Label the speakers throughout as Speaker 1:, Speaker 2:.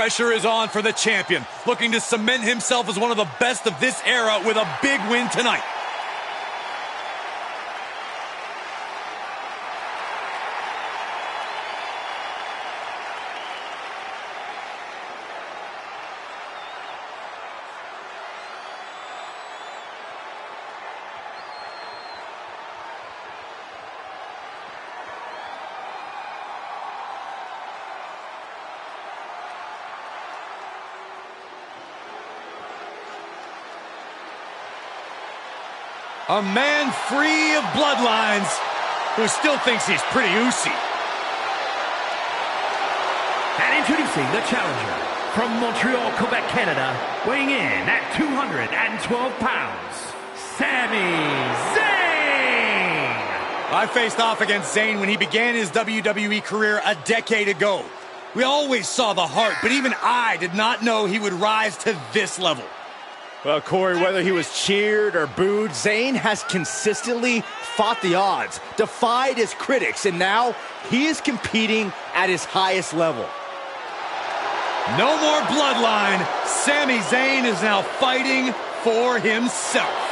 Speaker 1: Pressure is on for the champion, looking to cement himself as one of the best of this era with a big win tonight. A man free of bloodlines who still thinks he's pretty oozy.
Speaker 2: And introducing the challenger from Montreal, Quebec, Canada, weighing in at 212 pounds, Sami Zayn!
Speaker 1: I faced off against Zayn when he began his WWE career a decade ago. We always saw the heart, but even I did not know he would rise to this level.
Speaker 3: Well, Corey, whether he was cheered or booed, Zayn has consistently fought the odds, defied his critics, and now he is competing at his highest level.
Speaker 1: No more bloodline. Sami Zayn is now fighting for himself.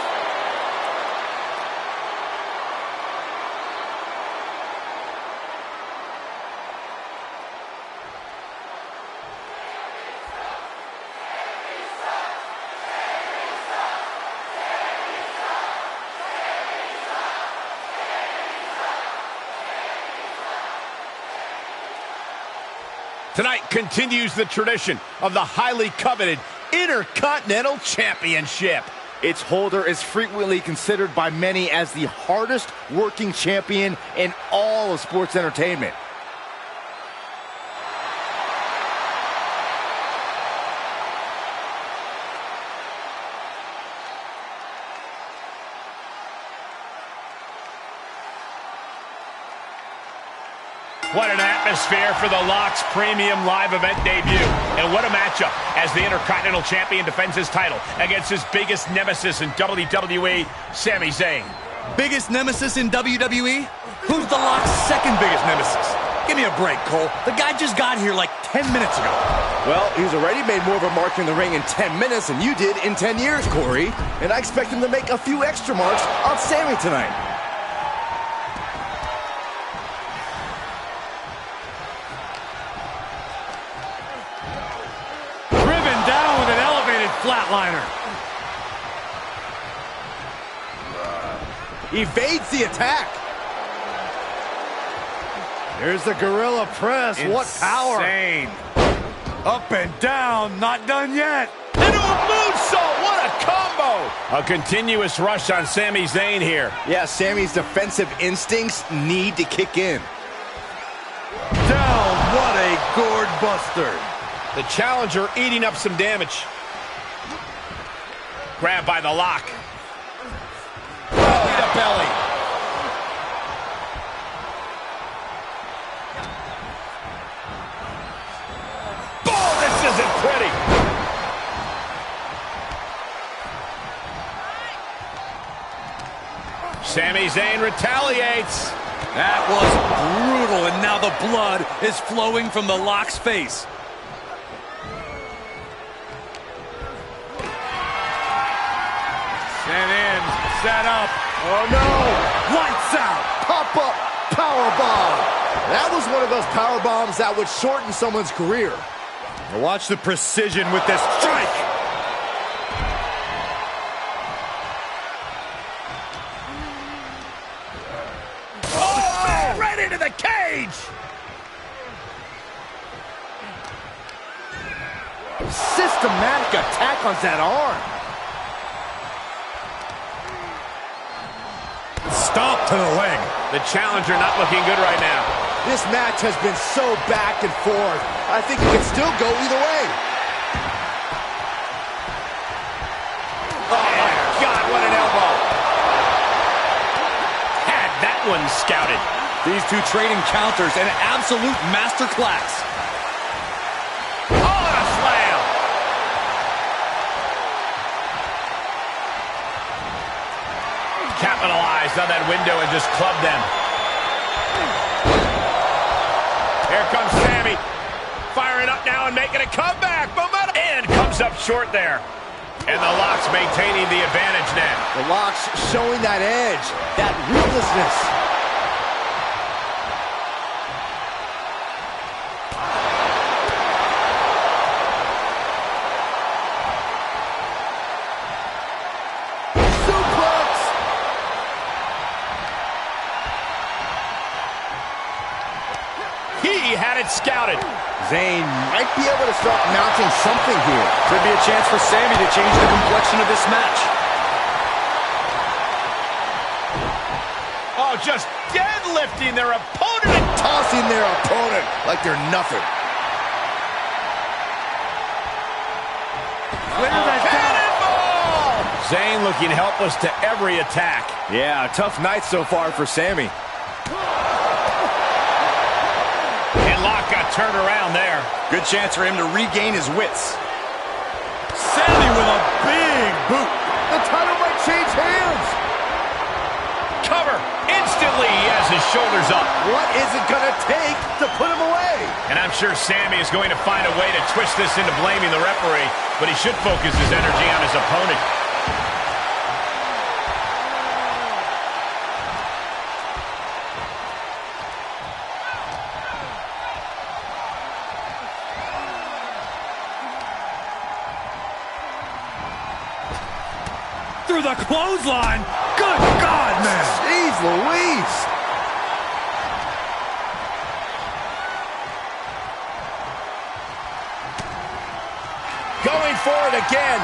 Speaker 4: Tonight continues the tradition of the highly coveted Intercontinental Championship.
Speaker 3: Its holder is frequently considered by many as the hardest working champion in all of sports entertainment.
Speaker 4: What an atmosphere for the Locks Premium Live Event debut. And what a matchup as the Intercontinental Champion defends his title against his biggest nemesis in WWE, Sami Zayn.
Speaker 1: Biggest nemesis in WWE? Who's the Lock's second biggest nemesis? Give me a break, Cole. The guy just got here like 10 minutes ago.
Speaker 3: Well, he's already made more of a mark in the ring in 10 minutes than you did in 10 years, Corey. And I expect him to make a few extra marks on Sami tonight.
Speaker 1: Flatliner.
Speaker 3: Evades the attack.
Speaker 1: Here's the gorilla press.
Speaker 4: Insane.
Speaker 1: What power. Up and down. Not done yet.
Speaker 4: Into a moonsault. What a combo. A continuous rush on Sami Zayn here.
Speaker 3: Yeah, Sami's defensive instincts need to kick in.
Speaker 1: Down. What a gourd buster.
Speaker 4: The challenger eating up some damage. Grabbed by the Lock.
Speaker 1: Belly to belly.
Speaker 4: Oh, this isn't pretty. Sami Zayn retaliates.
Speaker 1: That was brutal, and now the blood is flowing from the Lock's face. Set in, set up.
Speaker 3: Oh no!
Speaker 1: Lights out.
Speaker 3: Pop-up powerbomb. That was one of those power bombs that would shorten someone's career.
Speaker 1: Now watch the precision with this strike.
Speaker 4: Oh, man, right into the cage.
Speaker 3: Systematic attack on that arm.
Speaker 1: Stomp to the leg.
Speaker 4: The challenger not looking good right now.
Speaker 3: This match has been so back and forth. I think it can still go either way.
Speaker 4: Oh, my God, what an elbow. Had that one scouted.
Speaker 1: These two trading counters, an absolute masterclass.
Speaker 4: Oh, and a slam. Capitalized on that window and just clubbed them. Here comes Sami. Firing up now and making a comeback. short there. And the Locks maintaining the advantage now.
Speaker 3: The Locks showing that edge, that ruthlessness. Suplex!
Speaker 4: He had it scouted.
Speaker 3: Zayn might be able to start mounting something here.
Speaker 1: Could be a chance for Sami to change the complexion of this match.
Speaker 4: Oh, just deadlifting their opponent and
Speaker 3: Tossing their opponent like they're nothing.
Speaker 4: cannonball! Zayn looking helpless to every attack.
Speaker 3: Yeah, tough night so far for Sami.
Speaker 4: And Locke got turned around there.
Speaker 1: Good chance for him to regain his wits. Sami with a big boot.
Speaker 3: The title might change hands.
Speaker 4: Cover. Instantly, he has his shoulders up.
Speaker 3: What is it going to take to put him away?
Speaker 4: And I'm sure Sami is going to find a way to twist this into blaming the referee, but he should focus his energy on his opponent.
Speaker 1: Through the clothesline. Good God, man.
Speaker 3: Jeez Louise.
Speaker 4: Going for it again.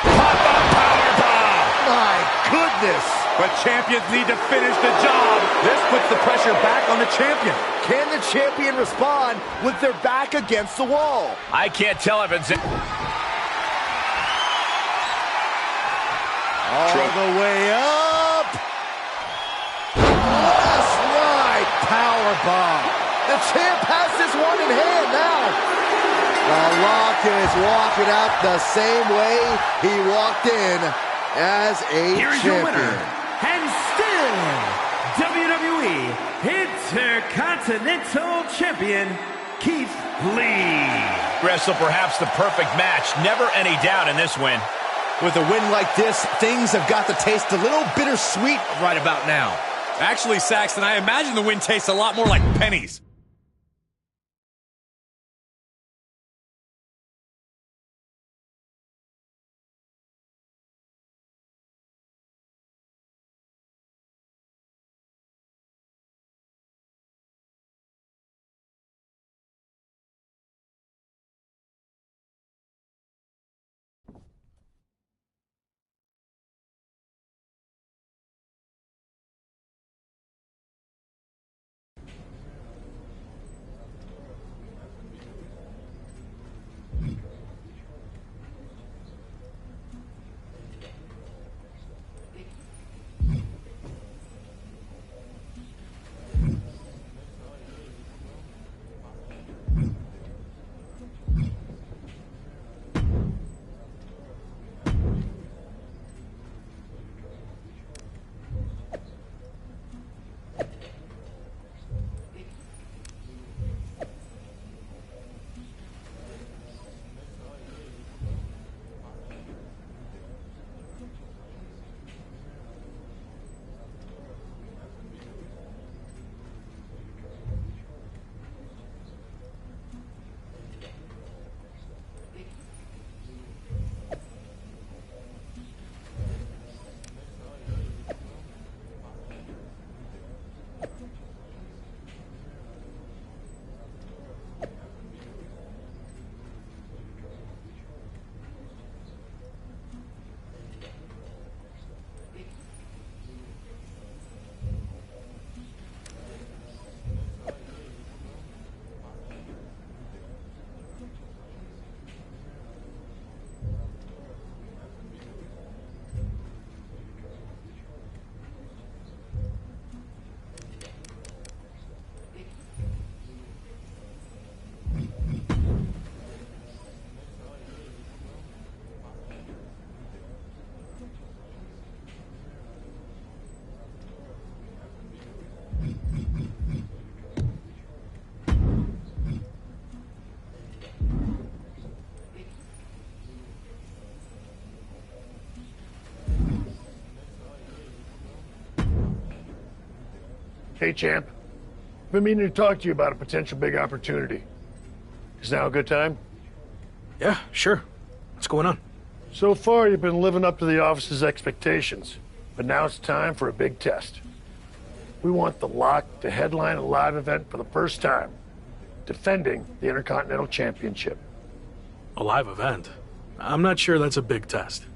Speaker 4: Pop-up powerbomb.
Speaker 3: My goodness.
Speaker 1: But champions need to finish the job. This puts the pressure back on the champion.
Speaker 3: Can the champion respond with their back against the wall?
Speaker 4: I can't tell if it's...
Speaker 3: All the way up. Last ride powerbomb. The champ has this one in hand now. The Rock is walking out the same way he walked in as a
Speaker 2: Here is
Speaker 3: champion.
Speaker 2: your winner, and still WWE Intercontinental Champion, Keith Lee.
Speaker 4: Wrestle perhaps the perfect match. Never any doubt in this win.
Speaker 3: With a win like this, things have got to taste a little bittersweet right about now.
Speaker 1: Actually, Saxton, I imagine the win tastes a lot more like pennies.
Speaker 5: Hey, champ. Been meaning to talk to you about a potential big opportunity. Is now a good time?
Speaker 6: Yeah, sure. What's going on?
Speaker 5: So far, you've been living up to the office's expectations, but now it's time for a big test. We want The Lock to headline a live event for the first time, defending the Intercontinental Championship.
Speaker 6: A live event? I'm not sure that's a big test.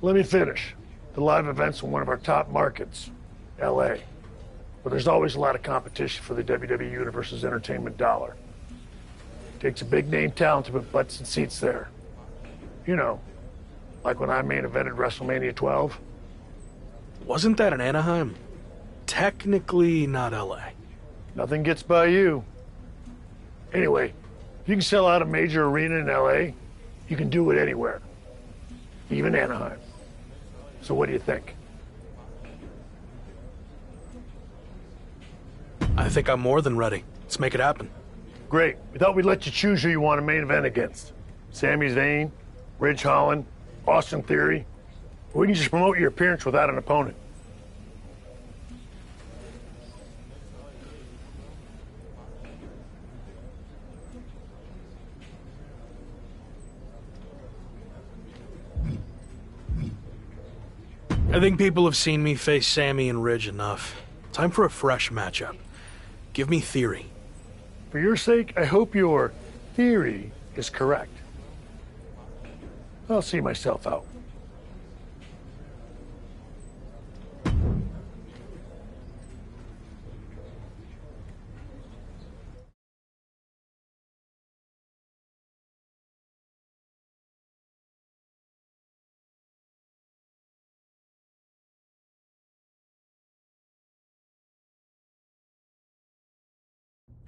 Speaker 5: Let me finish. The live event's in one of our top markets, LA, where there's always a lot of competition for the WWE Universe's entertainment dollar. Takes a big-name talent to put butts in seats there. You know, like when I main evented WrestleMania 12.
Speaker 6: Wasn't that in Anaheim? Technically not LA.
Speaker 5: Nothing gets by you. Anyway, if you can sell out a major arena in LA, you can do it anywhere. Even Anaheim. So what do you think?
Speaker 6: I think I'm more than ready. Let's make it happen.
Speaker 5: Great. We thought we'd let you choose who you want to main event against. Sami Zayn, Ridge Holland, Austin Theory. Or we can just promote your appearance without an opponent.
Speaker 6: I think people have seen me face Sammy and Ridge enough. Time for a fresh matchup. Give me Theory.
Speaker 5: For your sake, I hope your theory is correct. I'll see myself out.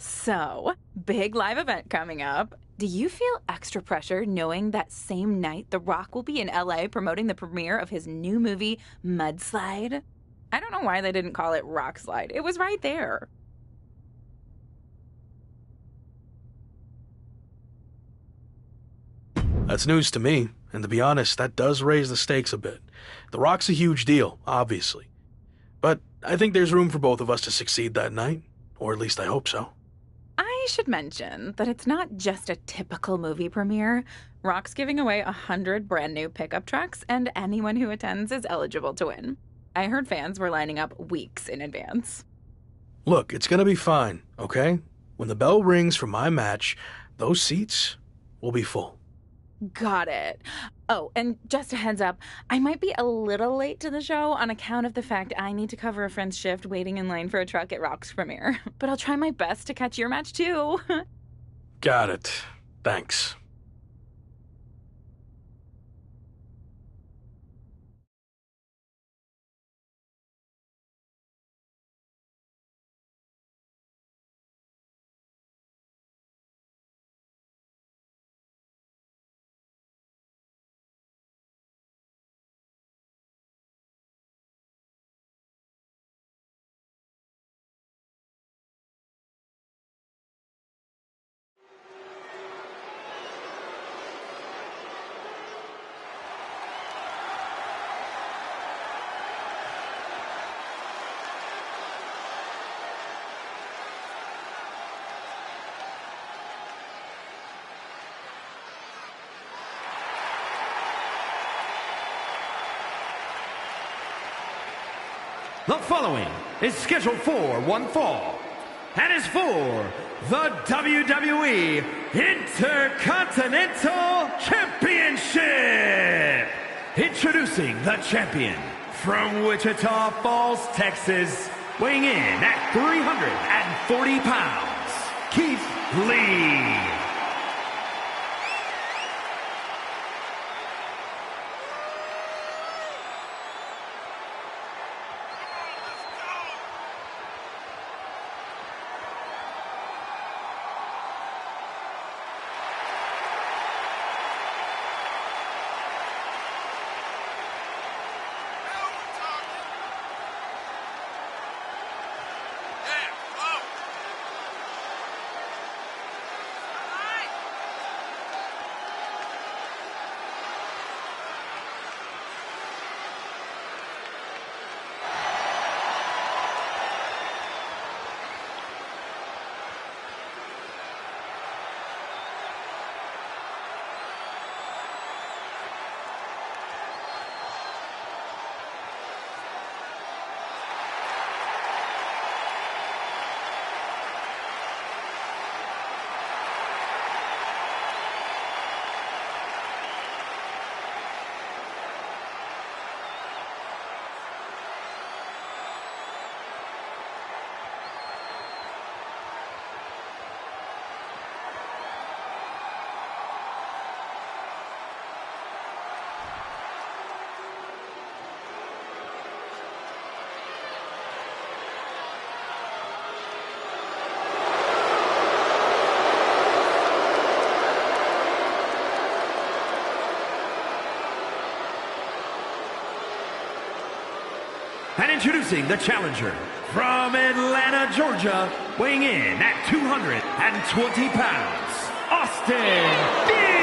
Speaker 7: So, big live event coming up. Do you feel extra pressure knowing that same night The Rock will be in LA promoting the premiere of his new movie, Mudslide? I don't know why they didn't call it Rock Slide. It was right there.
Speaker 6: That's news to me, and to be honest, that does raise the stakes a bit. The Rock's a huge deal, obviously. But I think there's room for both of us to succeed that night, or at least I hope so.
Speaker 7: I should mention that it's not just a typical movie premiere. Rock's giving away 100 brand new pickup trucks, and anyone who attends is eligible to win. I heard fans were lining up weeks in advance.
Speaker 6: Look, it's gonna be fine, okay? When the bell rings for my match, those seats will be full.
Speaker 7: Got it. Oh, and just a heads up, I might be a little late to the show on account of the fact I need to cover a friend's shift waiting in line for a truck at Rock's premiere. But I'll try my best to catch your match too.
Speaker 6: Got it. Thanks.
Speaker 2: The following is scheduled for one fall and is for the WWE Intercontinental Championship. Introducing the champion from Wichita Falls, Texas, weighing in at 340 pounds, Keith Lee. introducing the challenger from Atlanta, Georgia, weighing in at 220 pounds, Austin Theory.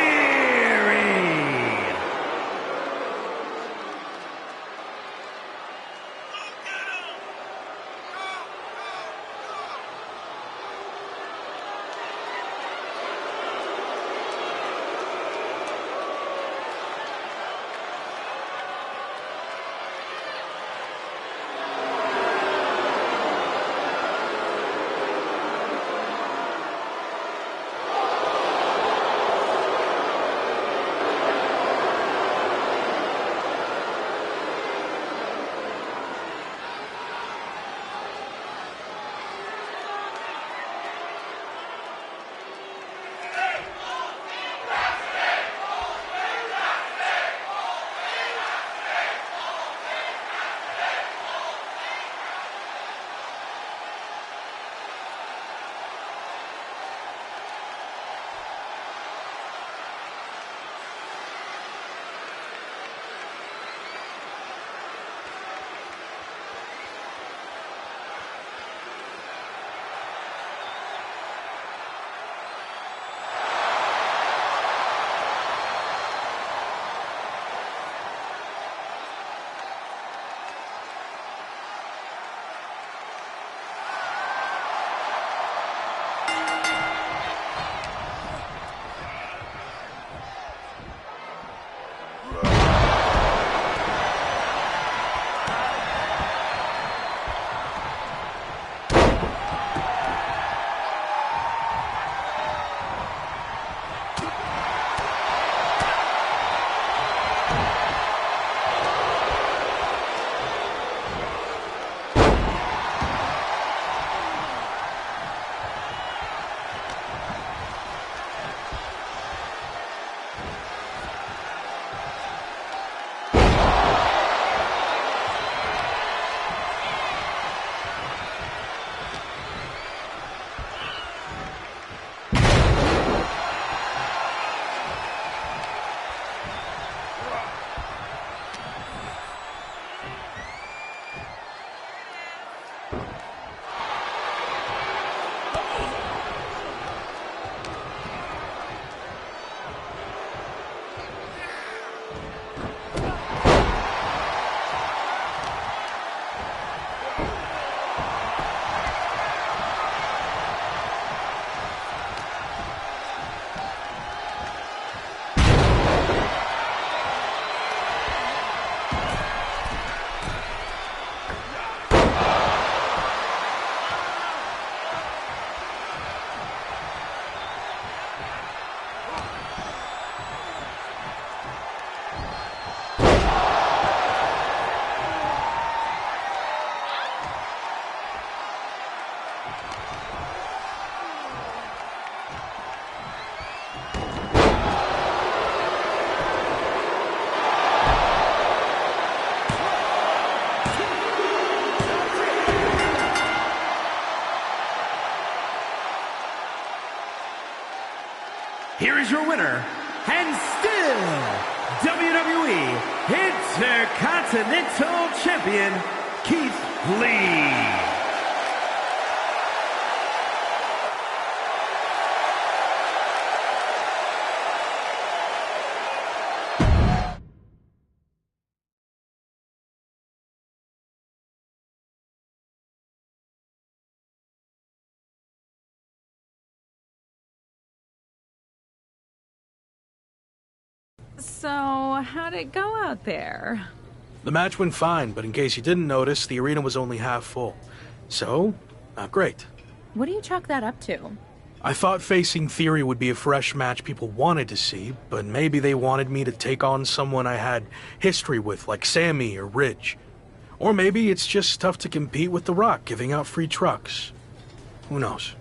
Speaker 2: Here is your winner, and still WWE Intercontinental Champion, Keith Lee.
Speaker 7: So, how'd it go out there?
Speaker 6: The match went fine, but in case you didn't notice, the arena was only half full. So, not great.
Speaker 7: What do you chalk that up to?
Speaker 6: I thought facing Theory would be a fresh match people wanted to see, but maybe they wanted me to take on someone I had history with, like Sammy or Ridge. Or maybe it's just tough to compete with The Rock giving out free trucks. Who knows?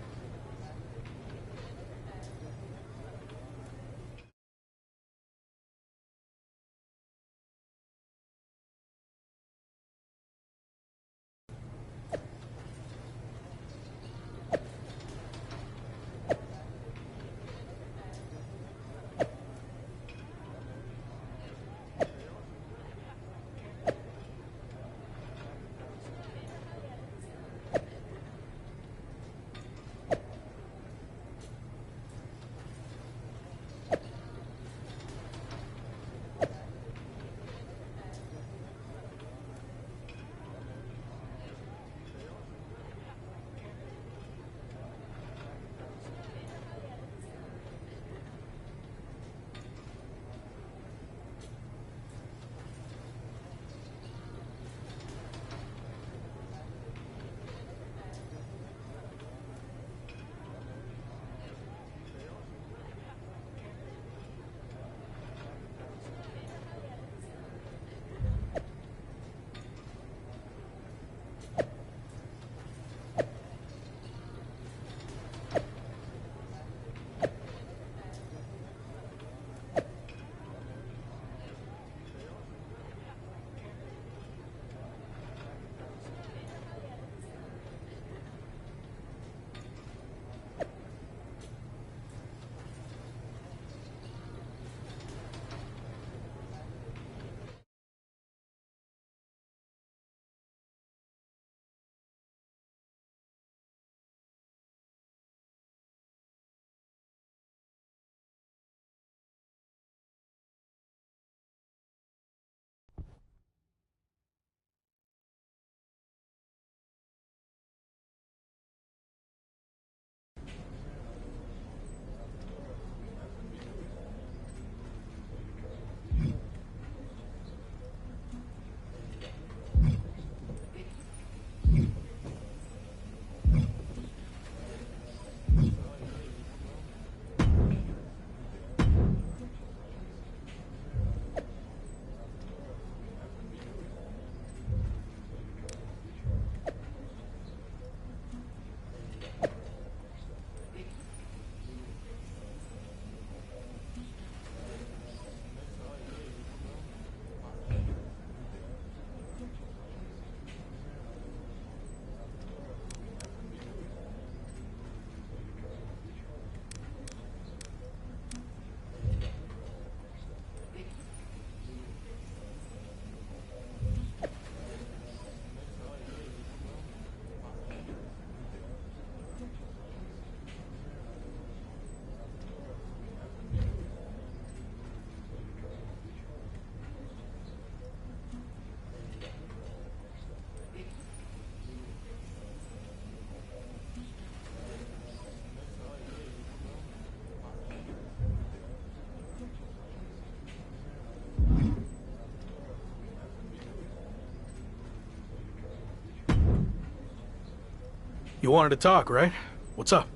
Speaker 6: You wanted to talk, right? What's up?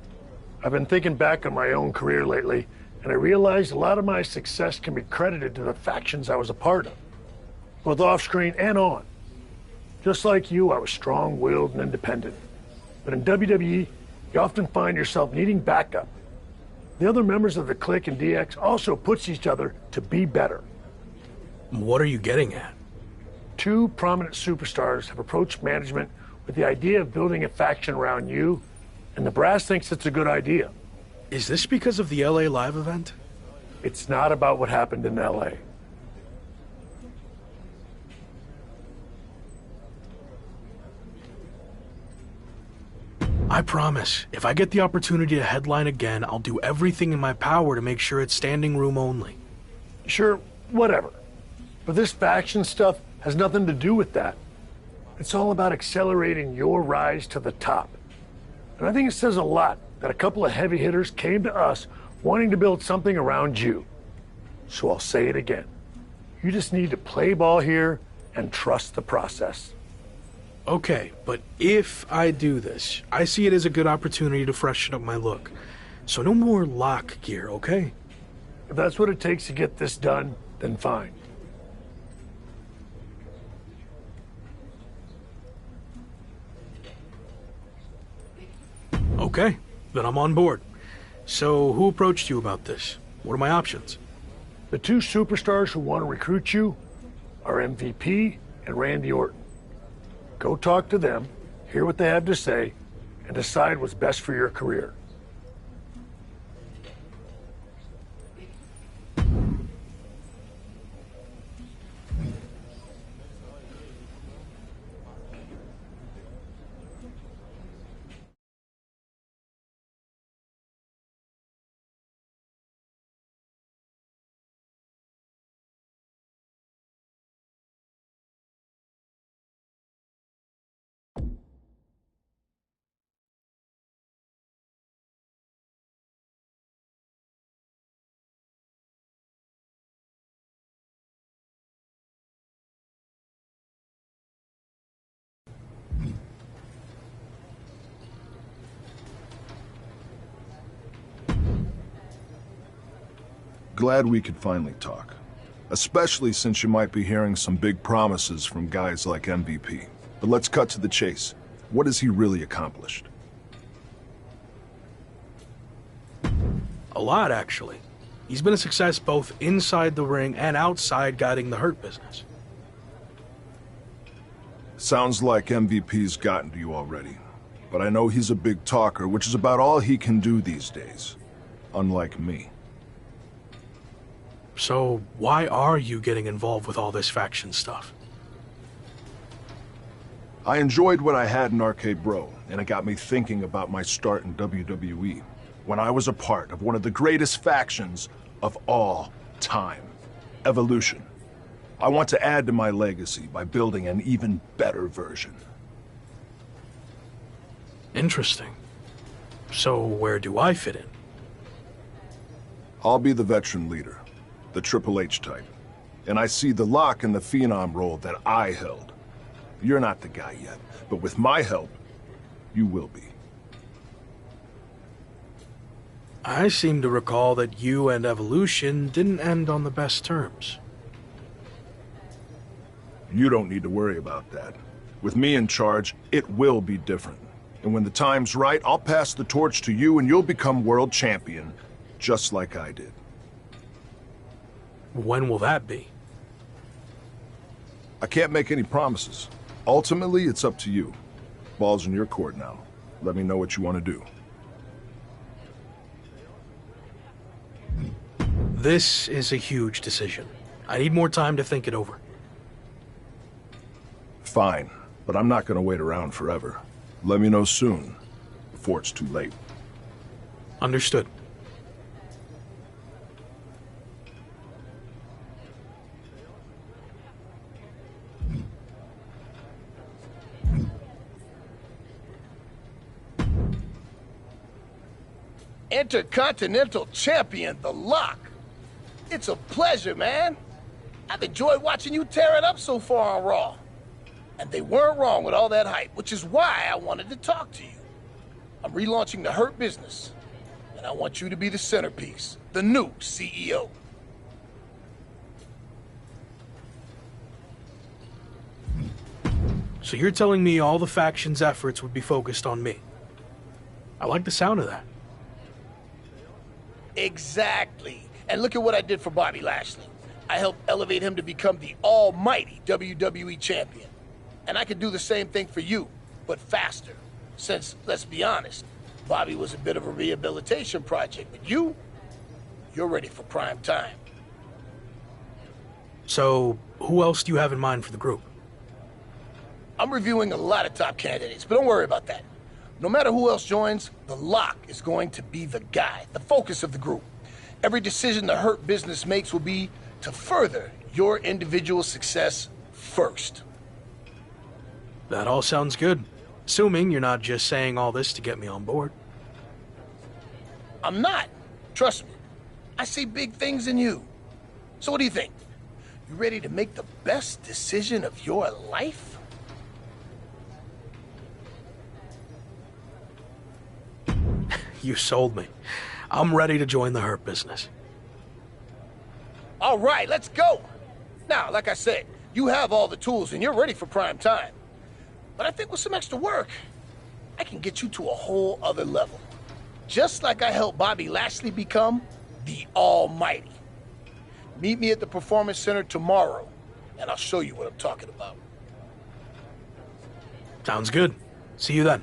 Speaker 5: I've been thinking back on my own career lately, and I realized a lot of my success can be credited to the factions I was a part of, both off-screen and on. Just like you, I was strong-willed and independent. But in WWE, you often find yourself needing backup. The other members of the Clique and DX also push each other to be better.
Speaker 6: What are you getting at?
Speaker 5: Two prominent superstars have approached management with the idea of building a faction around you, and the brass thinks it's a good idea.
Speaker 6: Is this because of the LA Live event?
Speaker 5: It's not about what happened in LA.
Speaker 6: I promise, if I get the opportunity to headline again, I'll do everything in my power to make sure it's standing room only.
Speaker 5: Sure, whatever. But this faction stuff has nothing to do with that. It's all about accelerating your rise to the top. And I think it says a lot that a couple of heavy hitters came to us wanting to build something around you. So I'll say it again. You just need to play ball here and trust the process.
Speaker 6: Okay, but if I do this, I see it as a good opportunity to freshen up my look. So no more lock gear, okay?
Speaker 5: If that's what it takes to get this done, then fine.
Speaker 6: Okay, then I'm on board. So who approached you about this? What are my options?
Speaker 5: The two superstars who want to recruit you are MVP and Randy Orton. Go talk to them, hear what they have to say, and decide what's best for your career.
Speaker 8: Glad we could finally talk. Especially since you might be hearing some big promises from guys like MVP. But let's cut to the chase. What has he really accomplished?
Speaker 6: A lot, actually. He's been a success both inside the ring and outside guiding the Hurt Business.
Speaker 8: Sounds like MVP's gotten to you already. But I know he's a big talker, which is about all he can do these days. Unlike me.
Speaker 6: So why are you getting involved with all this faction stuff?
Speaker 8: I enjoyed what I had in Arcade Bro, and it got me thinking about my start in WWE, when I was a part of one of the greatest factions of all time, Evolution. I want to add to my legacy by building an even better version.
Speaker 6: Interesting. So where do I fit in?
Speaker 8: I'll be the veteran leader. The Triple H type. And I see the lock in the Phenom role that I held. You're not the guy yet, but with my help, you will be.
Speaker 6: I seem to recall that you and Evolution didn't end on the best terms.
Speaker 8: You don't need to worry about that. With me in charge, it will be different. And when the time's right, I'll pass the torch to you and you'll become world champion, just like I did.
Speaker 6: When will that be?
Speaker 8: I can't make any promises. Ultimately, it's up to you. Ball's in your court now. Let me know what you want to do.
Speaker 6: This is a huge decision. I need more time to think it over.
Speaker 8: Fine, but I'm not going to wait around forever. Let me know soon, before it's too late.
Speaker 6: Understood.
Speaker 9: Intercontinental Champion, The Lock. It's a pleasure, man. I've enjoyed watching you tear it up so far on Raw. And they weren't wrong with all that hype, which is why I wanted to talk to you. I'm relaunching the Hurt Business, and I want you to be the centerpiece, the new CEO.
Speaker 6: So you're telling me all the faction's efforts would be focused on me? I like the sound of that.
Speaker 9: Exactly. And look at what I did for Bobby Lashley. I helped elevate him to become the almighty WWE champion. And I could do the same thing for you, but faster. Since, let's be honest, Bobby was a bit of a rehabilitation project, but you're ready for prime time.
Speaker 6: So, who else do you have in mind for the group?
Speaker 9: I'm reviewing a lot of top candidates, but don't worry about that. No matter who else joins, the Lock is going to be the guy, the focus of the group. Every decision the Hurt Business makes will be to further your individual success first.
Speaker 6: That all sounds good. Assuming you're not just saying all this to get me on board.
Speaker 9: I'm not. Trust me. I see big things in you. So what do you think? You ready to make the best decision of your life?
Speaker 6: You sold me. I'm ready to join the Hurt Business.
Speaker 9: All right, let's go. Now, like I said, you have all the tools and you're ready for prime time. But I think with some extra work, I can get you to a whole other level. Just like I helped Bobby Lashley become the Almighty. Meet me at the Performance Center tomorrow, and I'll show you what I'm talking about.
Speaker 6: Sounds good. See you then.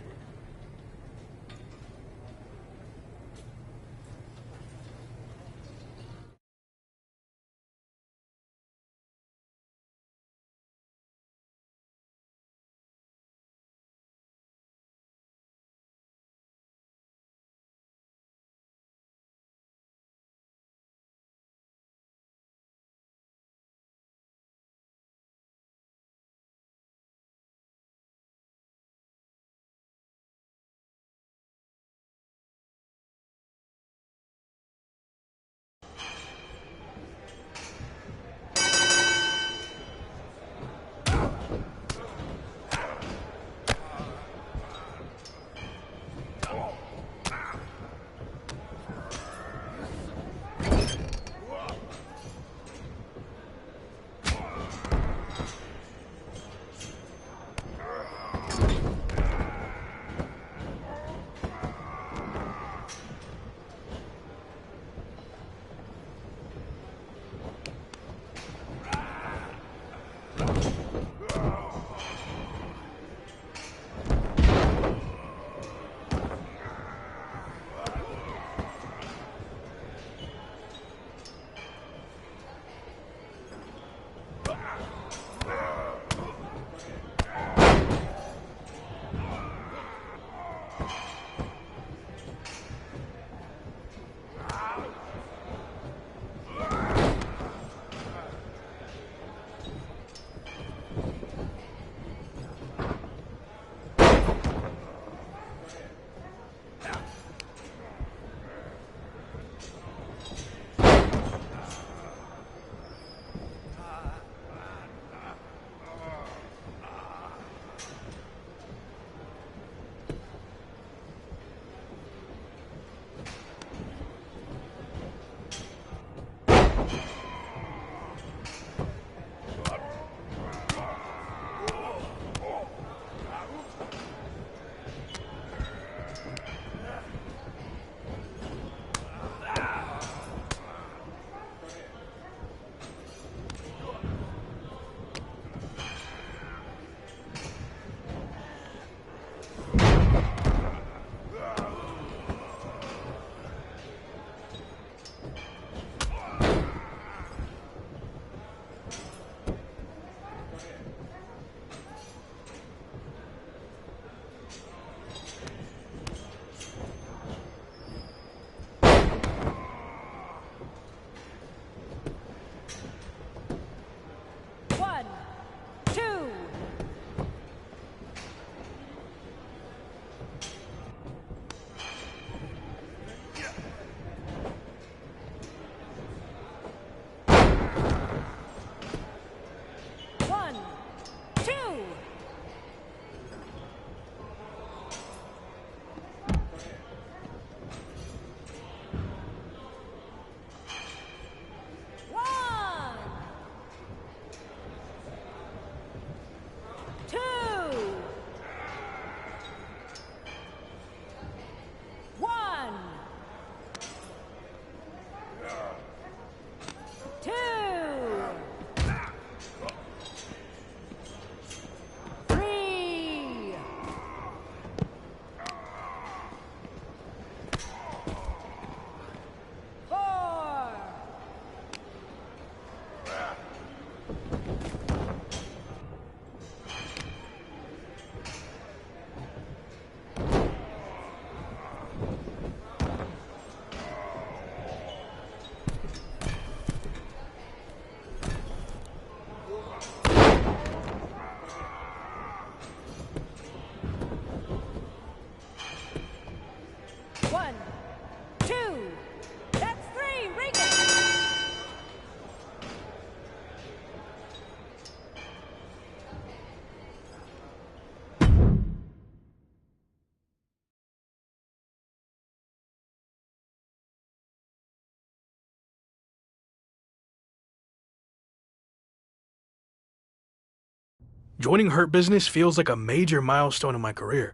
Speaker 6: Joining Hurt Business feels like a major milestone in my career.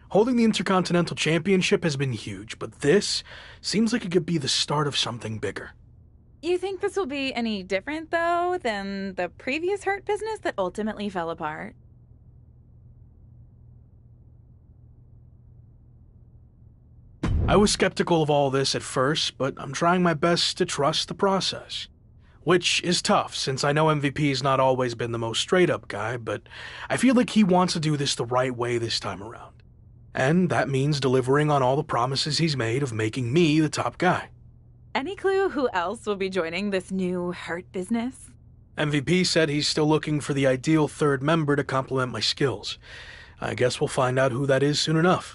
Speaker 6: Holding the Intercontinental Championship has been huge, but this seems like it could be the start of something bigger.
Speaker 7: You think this will be any different, though, than the previous Hurt Business that ultimately fell apart?
Speaker 6: I was skeptical of all this at first, but I'm trying my best to trust the process. Which is tough, since I know MVP's not always been the most straight-up guy, but I feel like he wants to do this the right way this time around. And that means delivering on all the promises he's made of making me the top guy.
Speaker 7: Any clue who else will be joining this new Hurt Business?
Speaker 6: MVP said he's still looking for the ideal third member to complement my skills. I guess we'll find out who that is soon enough.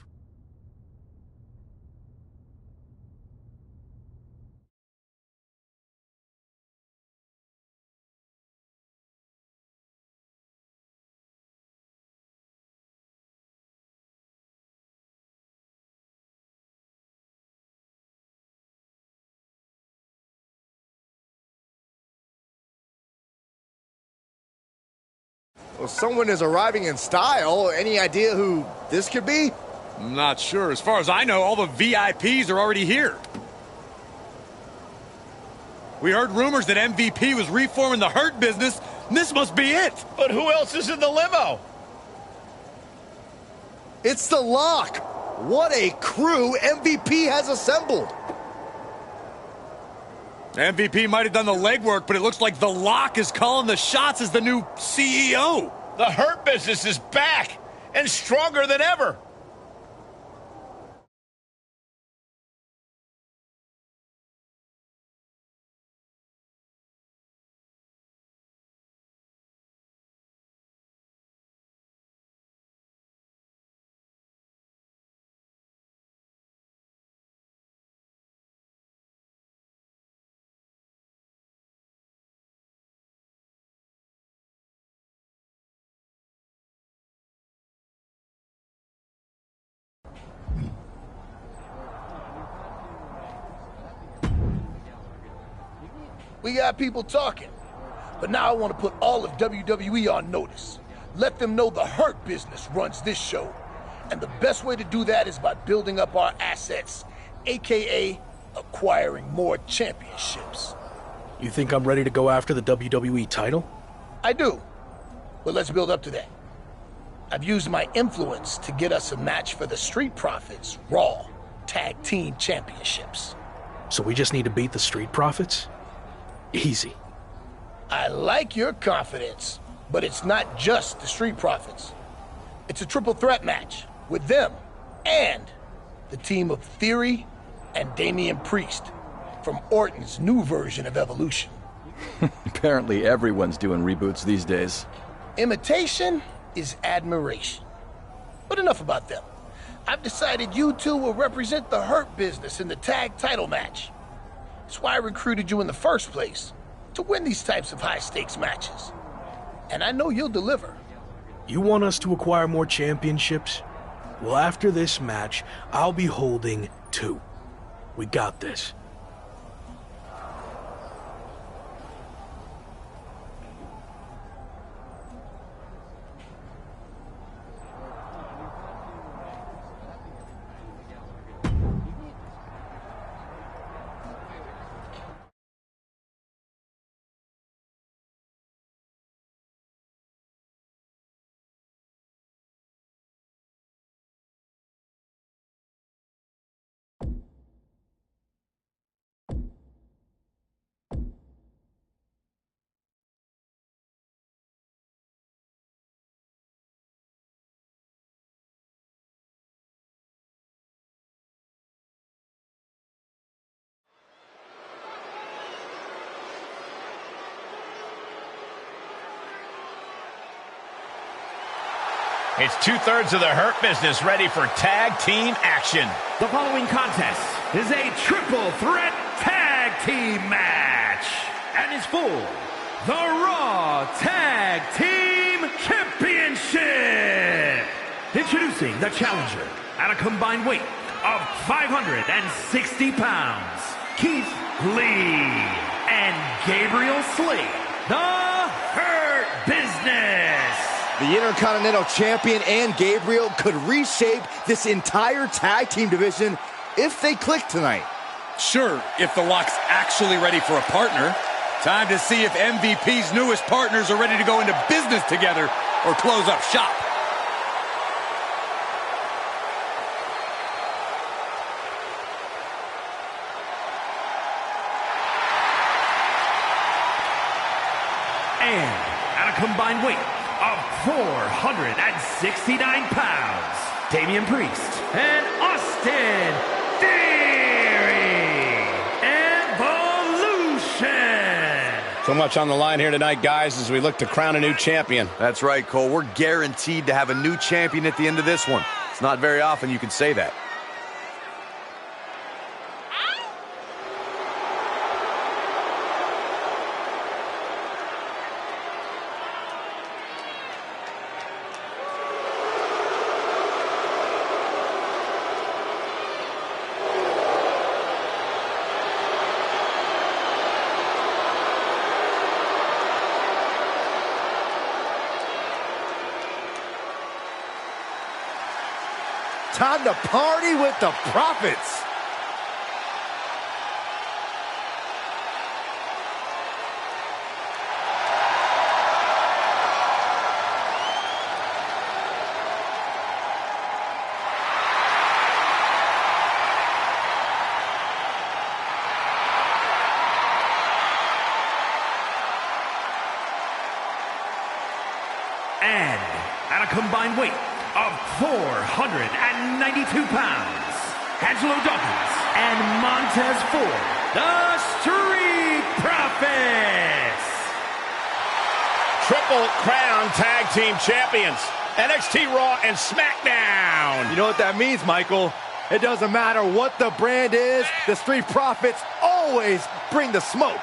Speaker 3: Well, someone is arriving in style. Any idea who this could be?
Speaker 1: I'm not sure. As far as I know, all the VIPs are already here. We heard rumors that MVP was reforming the Hurt Business, and this must be it.
Speaker 4: But who else is in the limo?
Speaker 3: It's the Lock. What a crew MVP has assembled.
Speaker 1: MVP might have done the legwork, but it looks like the Lock is calling the shots as the new CEO.
Speaker 4: The Hurt Business is back and stronger than ever.
Speaker 9: We got people talking, but now I want to put all of WWE on notice. Let them know the Hurt Business runs this show. And the best way to do that is by building up our assets, aka acquiring more championships.
Speaker 6: You think I'm ready to go after the WWE title?
Speaker 9: I do, but let's build up to that. I've used my influence to get us a match for the Street Profits Raw Tag Team Championships.
Speaker 6: So we just need to beat the Street Profits? Easy.
Speaker 9: I like your confidence, but it's not just the Street Profits. It's a triple threat match with them and the team of Theory and Damian Priest from Orton's new version of Evolution.
Speaker 10: Apparently everyone's doing reboots these days.
Speaker 9: Imitation is admiration. But enough about them. I've decided you two will represent the Hurt Business in the tag title match. That's why I recruited you in the first place, to win these types of high-stakes matches. And I know you'll deliver.
Speaker 6: You want us to acquire more championships? Well, after this match, I'll be holding 2. We got this.
Speaker 4: It's two-thirds of the Hurt Business ready for tag team action.
Speaker 2: The following contest is a triple threat tag team match and is for the Raw Tag Team Championship. Introducing the challenger at a combined weight of 560 pounds, Keith Lee and Gabriel Slade, the Hurt Business.
Speaker 3: The Intercontinental Champion and Gabriel could reshape this entire tag team division if they click tonight.
Speaker 1: Sure, if the Lock's actually ready for a partner. Time to see if MVP's newest partners are ready to go into business together or close up shop.
Speaker 2: And at a combined weight of 469 pounds, Damian Priest and Austin Theory. Evolution.
Speaker 11: So much on the line here tonight, guys, as we look to crown a new champion.
Speaker 12: That's right, Cole. We're guaranteed to have a new champion at the end of this one. It's not very often you can say that.
Speaker 3: Time to party with the Profits.
Speaker 2: And at a combined weight of 492 pounds, Angelo Dawkins and Montez Ford, the Street Profits.
Speaker 4: Triple Crown Tag Team Champions, NXT Raw and SmackDown.
Speaker 3: You know what that means, Michael? It doesn't matter what the brand is, the Street Profits always bring the smoke.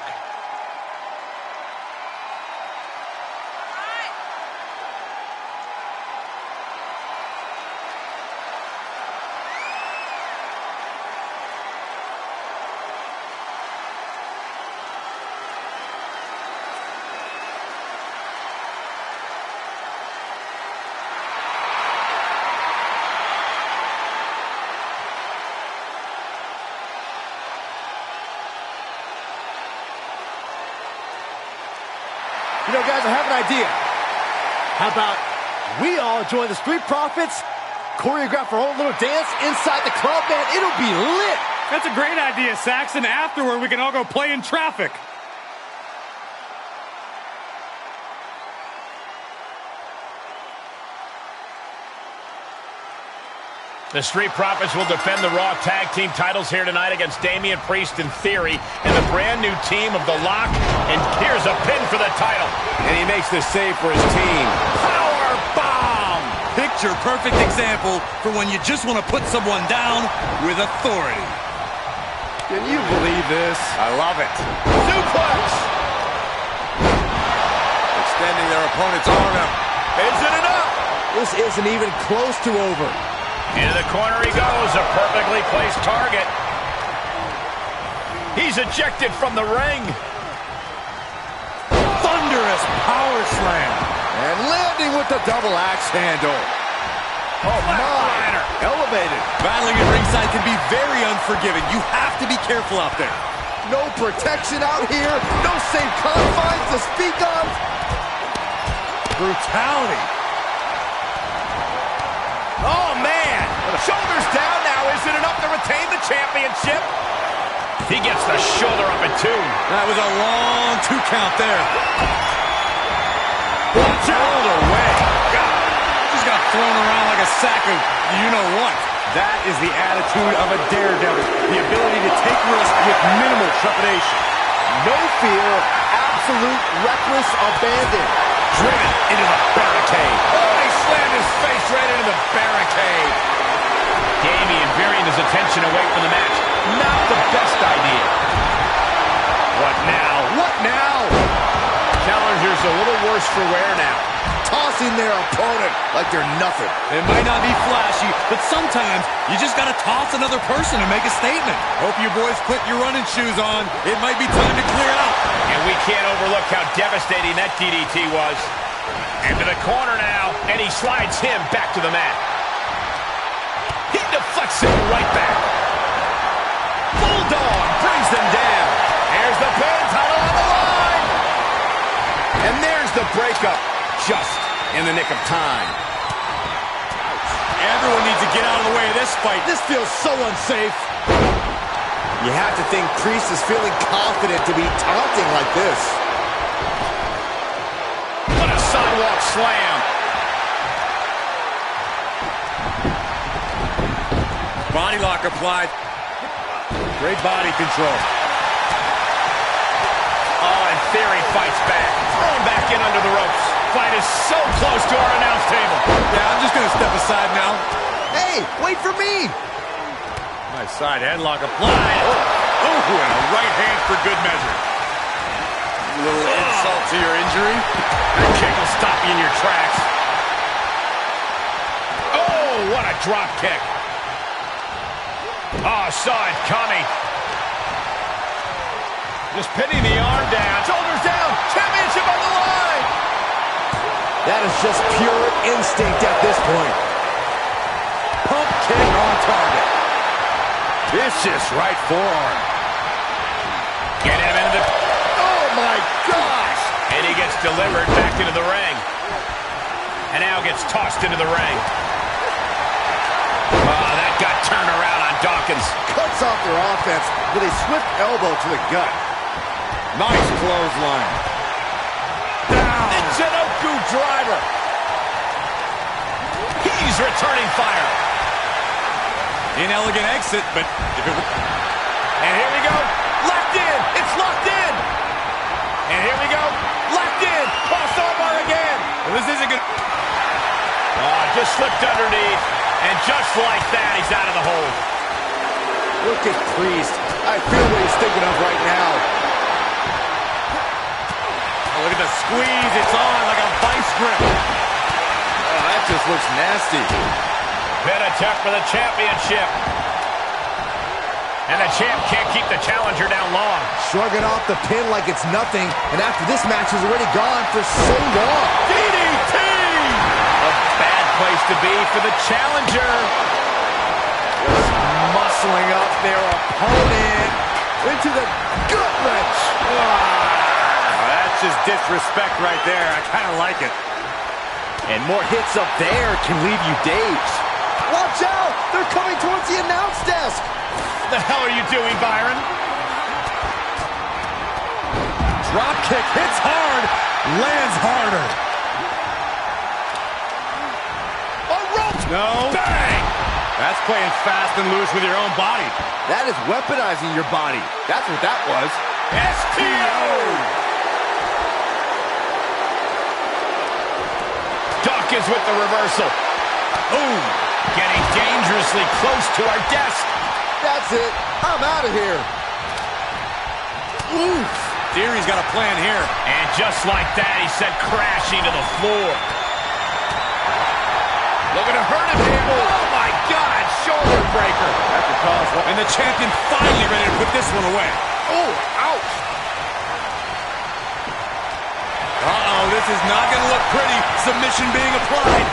Speaker 3: You know, guys, I have an idea. How about we all join the Street Profits, choreograph our own little dance inside the club, man? It'll be lit.
Speaker 1: That's a great idea, Saxon. Afterward, we can all go play in traffic.
Speaker 4: The Street Profits will defend the Raw Tag Team titles here tonight against Damian Priest and Theory and the brand new team of The Lock. And here's a pin for the title.
Speaker 11: And he makes the save for his team.
Speaker 1: Power bomb! Picture perfect example for when you just want to put someone down with authority.
Speaker 3: Can you believe this?
Speaker 12: I love it.
Speaker 4: Suplex!
Speaker 12: Extending their opponent's arm out. Isn't it up?
Speaker 3: This isn't even close to over.
Speaker 4: Into the corner he goes, a perfectly placed target. He's ejected from the ring.
Speaker 1: Thunderous power slam.
Speaker 3: And landing with the double axe handle.
Speaker 4: Oh, my.
Speaker 3: Elevated.
Speaker 1: Battling at ringside can be very unforgiving. You have to be careful out there.
Speaker 3: No protection out here. No safe confines to speak of.
Speaker 1: Brutality.
Speaker 4: Oh, man. Shoulders down now. Is it enough to retain the championship? He gets the shoulder up at 2.
Speaker 1: That was a long 2 count there.
Speaker 4: All the way. God.
Speaker 1: Just got thrown around like a sack of you-know-what.
Speaker 12: That is the attitude of a daredevil. The ability to take risks with minimal trepidation.
Speaker 3: No fear. Absolute reckless abandon.
Speaker 4: Driven into the barricade. Oh, he slammed his face right into the barricade. Damian veering his attention away from the match. Not the best idea. What now?
Speaker 3: What now?
Speaker 4: Challenger's a little worse for wear now.
Speaker 3: Tossing their opponent like they're nothing.
Speaker 1: It might not be flashy, but sometimes you just got to toss another person to make a statement. Hope you boys put your running shoes on. It might be time to clear out.
Speaker 4: And we can't overlook how devastating that DDT was. Into the corner now, and he slides him back to the mat. He deflects it right back. Bulldog brings them down. There's the pin, title on the line.
Speaker 12: And there's the breakup, just in the nick of time.
Speaker 1: Everyone needs to get out of the way of this fight. This feels so unsafe.
Speaker 3: You have to think Priest is feeling confident to be taunting like this.
Speaker 4: What a sidewalk slam.
Speaker 1: Body lock applied. Great body control.
Speaker 4: Oh, and Theory fights back. Thrown back in under the ropes. Fight is so close to our announce table.
Speaker 1: Yeah, I'm just going to step aside now.
Speaker 3: Hey, wait for me.
Speaker 1: Nice side headlock applied. Oh, and a right hand for good measure. A little insult to your injury.
Speaker 4: That kick will stop you in your tracks. Oh, what a drop kick. Oh, saw it coming. Just pinning the arm down. Shoulders down. Championship on the line.
Speaker 3: That is just pure instinct at this point.
Speaker 1: Pump kick on target. Vicious right forearm.
Speaker 4: Get him into the...
Speaker 1: Oh, my gosh.
Speaker 4: And he gets delivered back into the ring. And now gets tossed into the ring. Oh, that got turned around on Dawkins.
Speaker 3: Cuts off their offense with a swift elbow to the gut.
Speaker 1: Nice clothesline.
Speaker 4: Down. The Jinoku driver. He's returning fire.
Speaker 1: Inelegant exit, but if it...
Speaker 4: And here we go. Locked in. It's locked in. And here we go. Locked in. Cross armbar again.
Speaker 1: Well, this isn't good.
Speaker 4: Oh, just slipped underneath. And just like that, he's out of the hole.
Speaker 3: Look at Priest. I feel what he's thinking of right now.
Speaker 1: Oh, look at the squeeze. It's on like a vice grip. Oh, that just looks nasty.
Speaker 4: Pin attempt for the championship. And the champ can't keep the challenger down long.
Speaker 3: Shrugging off the pin like it's nothing, and after this match is already gone for so long.
Speaker 4: DDT! A bad place to be for the challenger.
Speaker 3: Just muscling up their opponent into the gut wrench.
Speaker 1: That's just disrespect right there. I kind of like it.
Speaker 3: And more hits up there can leave you dazed. Watch out! They're coming towards the announce desk!
Speaker 4: What the hell are you doing, Byron?
Speaker 1: Drop kick hits hard, lands harder.
Speaker 4: A rope!
Speaker 1: No.
Speaker 4: Bang!
Speaker 1: That's playing fast and loose with your own body.
Speaker 3: That is weaponizing your body. That's what that was.
Speaker 4: STO! Dawkins with the reversal. Ooh, getting dangerously close to our desk.
Speaker 3: That's it. I'm out of here.
Speaker 1: Oof. Theory's got a plan here.
Speaker 4: And just like that, he sent crashing to the floor. Looking to hurt him, people. Oh, my God. Shoulder breaker.
Speaker 1: That could cause one. And the champion finally ready to put this one away.
Speaker 4: Oh, ouch.
Speaker 1: Uh-oh, this is not going to look pretty. Submission being applied.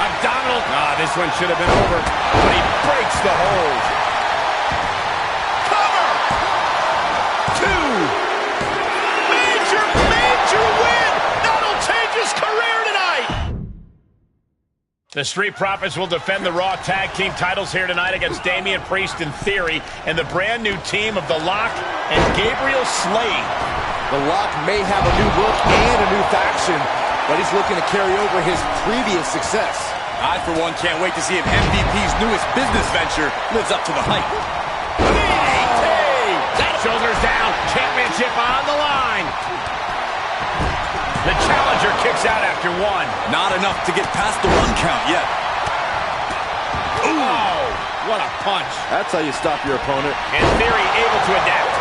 Speaker 4: Abdominal.
Speaker 1: This one should have been over.
Speaker 4: But he breaks the hold. Cover. 2. Major, major win. That'll change his career tonight. The Street Profits will defend the Raw Tag Team titles here tonight against Damian Priest and Theory and the brand new team of The Lock and Gabriel Slade.
Speaker 3: The Lock may have a new look and a new faction, but he's looking to carry over his previous success.
Speaker 1: I, for one, can't wait to see if MVP's newest business venture lives up to the hype.
Speaker 4: DDT! Shoulders down. Championship on the line. The challenger kicks out after 1.
Speaker 1: Not enough to get past the 1 count yet.
Speaker 4: Ooh. Oh, what a punch.
Speaker 3: That's how you stop your opponent.
Speaker 4: In Theory, able to adapt.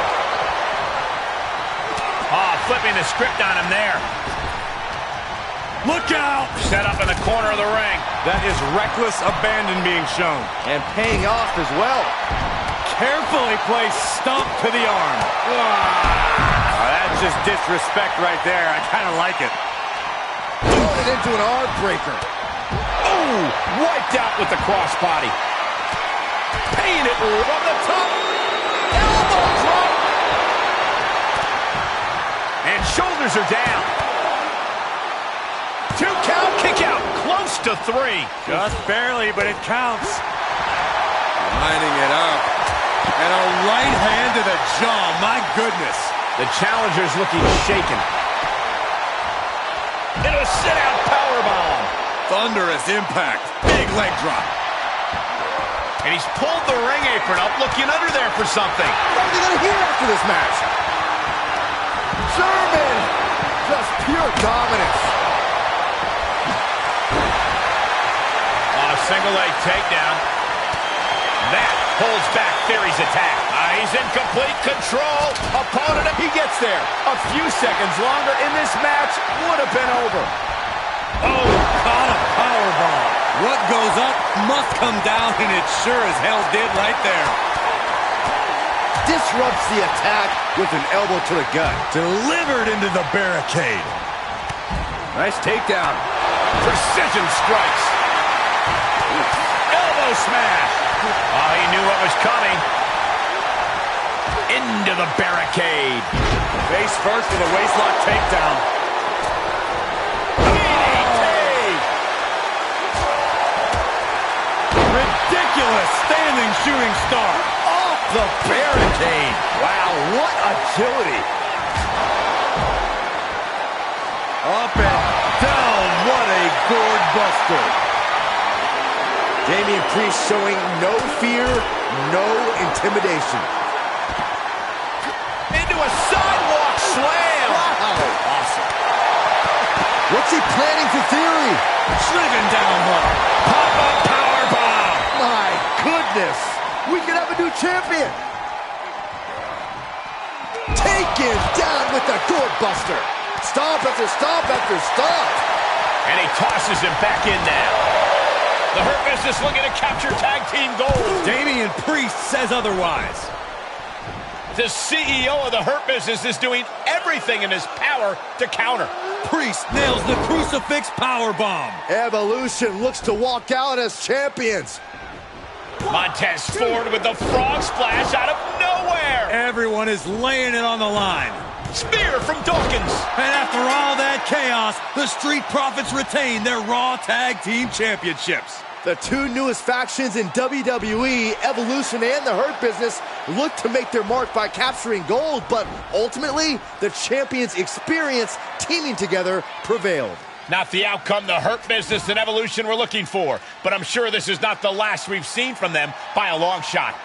Speaker 4: Flipping the script on him there.
Speaker 1: Look out!
Speaker 4: Set up in the corner of the ring.
Speaker 1: That is reckless abandon being shown.
Speaker 3: And paying off as well.
Speaker 1: Carefully placed stomp to the arm. That's just disrespect right there. I kind of like it.
Speaker 3: into an arm breaker.
Speaker 11: Oh, wiped out with the crossbody. Paying it from the top. Elbow drop.
Speaker 4: And shoulders are down. 2 count, kick out, close to 3.
Speaker 1: Just barely, but it counts.
Speaker 12: Lining it up. And a right hand to the jaw. My goodness.
Speaker 4: The challenger's looking shaken. And a sit-out powerbomb.
Speaker 12: Thunderous impact. Big leg drop.
Speaker 4: And he's pulled the ring apron up, looking under there for something.
Speaker 3: What are they going to hear after this match? German! Just pure dominance.
Speaker 4: On a single leg takedown. That holds back Theory's attack. He's in complete control. Opponent, he gets there.
Speaker 11: A few seconds longer in this match would have been over.
Speaker 1: Oh, caught a powerbomb. What goes up must come down, and it sure as hell did right there.
Speaker 3: Disrupts the attack with an elbow to the gut.
Speaker 1: Delivered into the barricade.
Speaker 11: Nice takedown.
Speaker 4: Precision strikes. Elbow smash. Oh, he knew what was coming. Into the barricade.
Speaker 12: Face first with a waistlock takedown.
Speaker 1: Ridiculous standing shooting star. Off the barricade.
Speaker 3: Wow, what agility.
Speaker 1: Up and down. What a gourd buster.
Speaker 3: Damian Priest showing no fear, no intimidation.
Speaker 4: Into a sidewalk slam.
Speaker 3: Wow, awesome. What's he planning for Theory?
Speaker 1: Driven down hard.
Speaker 4: Pop-up powerbomb.
Speaker 3: My goodness. We could have a new champion. Taken down with the gourd buster. Stomp after stomp after stomp.
Speaker 4: And he tosses him back in now. The Hurt Business looking to capture tag team gold.
Speaker 1: Damian Priest says otherwise.
Speaker 4: The CEO of the Hurt Business is doing everything in his power to counter.
Speaker 1: Priest nails the crucifix powerbomb.
Speaker 3: Evolution looks to walk out as champions.
Speaker 4: Montez Ford with the frog splash out of nowhere.
Speaker 1: Everyone is laying it on the line.
Speaker 4: Spear from Dawkins.
Speaker 1: And after all that chaos, the Street Profits retain their Raw Tag Team Championships.
Speaker 3: The two newest factions in WWE, Evolution and the Hurt Business, look to make their mark by capturing gold, but ultimately, the champions' experience teaming together prevailed.
Speaker 4: Not the outcome the Hurt Business and Evolution were looking for, but I'm sure this is not the last we've seen from them by a long shot.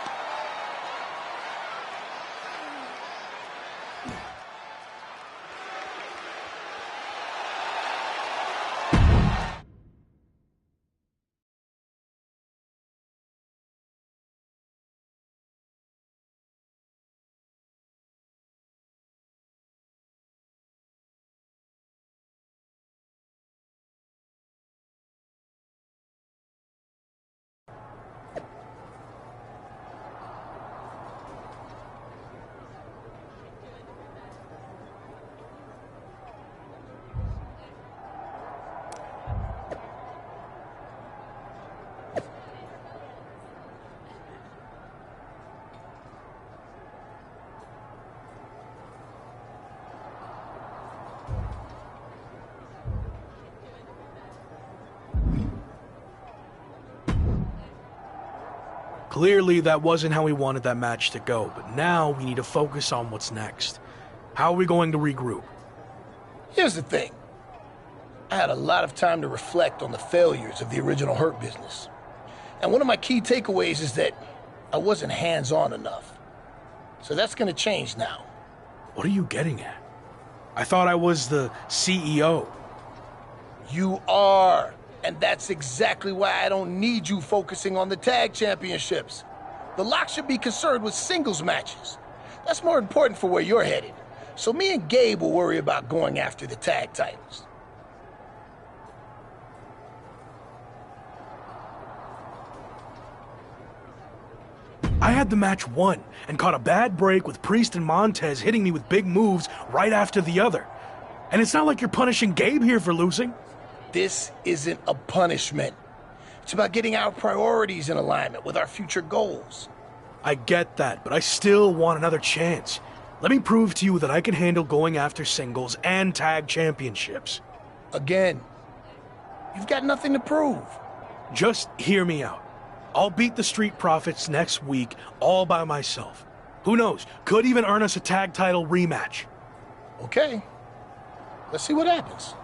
Speaker 6: Clearly, that wasn't how we wanted that match to go, but now we need to focus on what's next. How are we going to regroup?
Speaker 9: Here's the thing. I had a lot of time to reflect on the failures of the original Hurt Business. And one of my key takeaways is that I wasn't hands-on enough. So that's going to change now.
Speaker 6: What are you getting at? I thought I was the CEO.
Speaker 9: You are. And that's exactly why I don't need you focusing on the tag championships. The Lock should be concerned with singles matches. That's more important for where you're headed. So me and Gabe will worry about going after the tag titles.
Speaker 6: I had the match won and caught a bad break with Priest and Montez hitting me with big moves right after the other. And it's not like you're punishing Gabe here for losing.
Speaker 9: this isn't a punishment. It's about getting our priorities in alignment with our future goals.
Speaker 6: I get that, but I still want another chance. Let me prove to you that I can handle going after singles and tag championships.
Speaker 9: Again, you've got nothing to prove.
Speaker 6: Just hear me out. I'll beat the Street Profits next week all by myself. Who knows? Could even earn us a tag title rematch.
Speaker 9: Okay. Let's see what happens.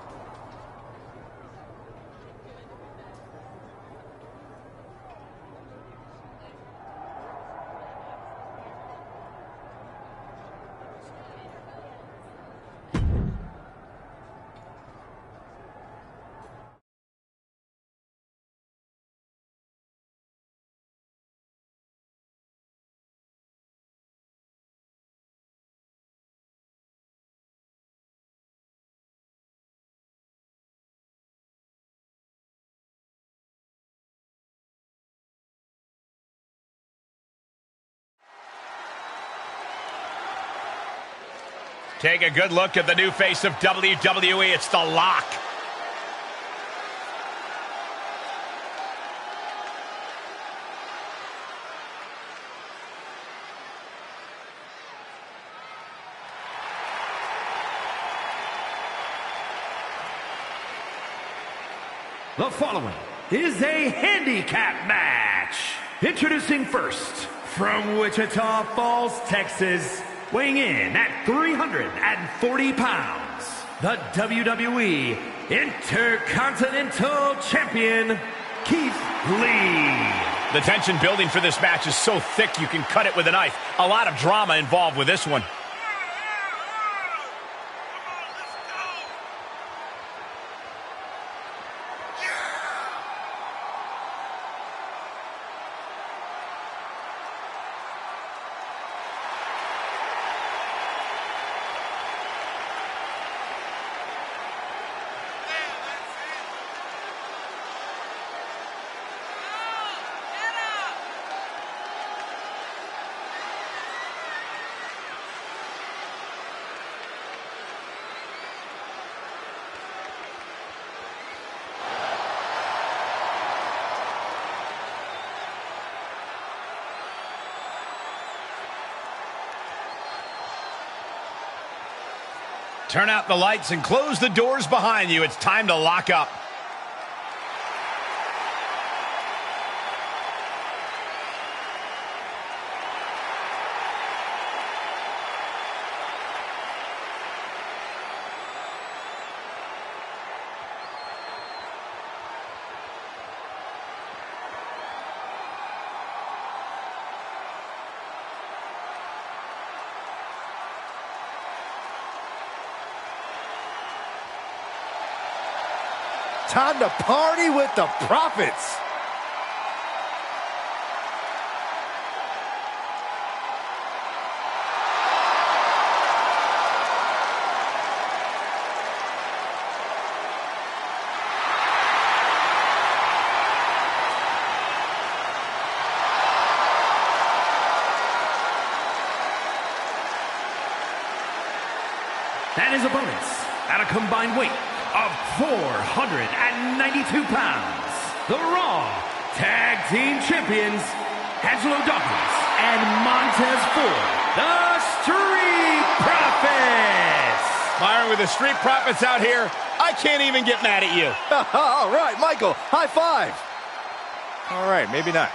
Speaker 4: Take a good look at the new face of WWE. It's The Lock.
Speaker 2: The following is a handicap match. Introducing first, from Wichita Falls, Texas, weighing in at 340 pounds, the WWE Intercontinental Champion, Keith Lee.
Speaker 4: The tension building for this match is so thick you can cut it with a knife. A lot of drama involved with this one. Turn out the lights and close the doors behind you. It's time to lock up.
Speaker 3: Time to party with the Profits.
Speaker 2: And his opponents, at a combined weight of 492 pounds, the Raw Tag Team Champions, Angelo Dawkins and Montez Ford, the Street Profits.
Speaker 4: Byron, with the Street Profits out here, I can't even get mad at you.
Speaker 3: All right, Michael, high five.
Speaker 12: All right, maybe not.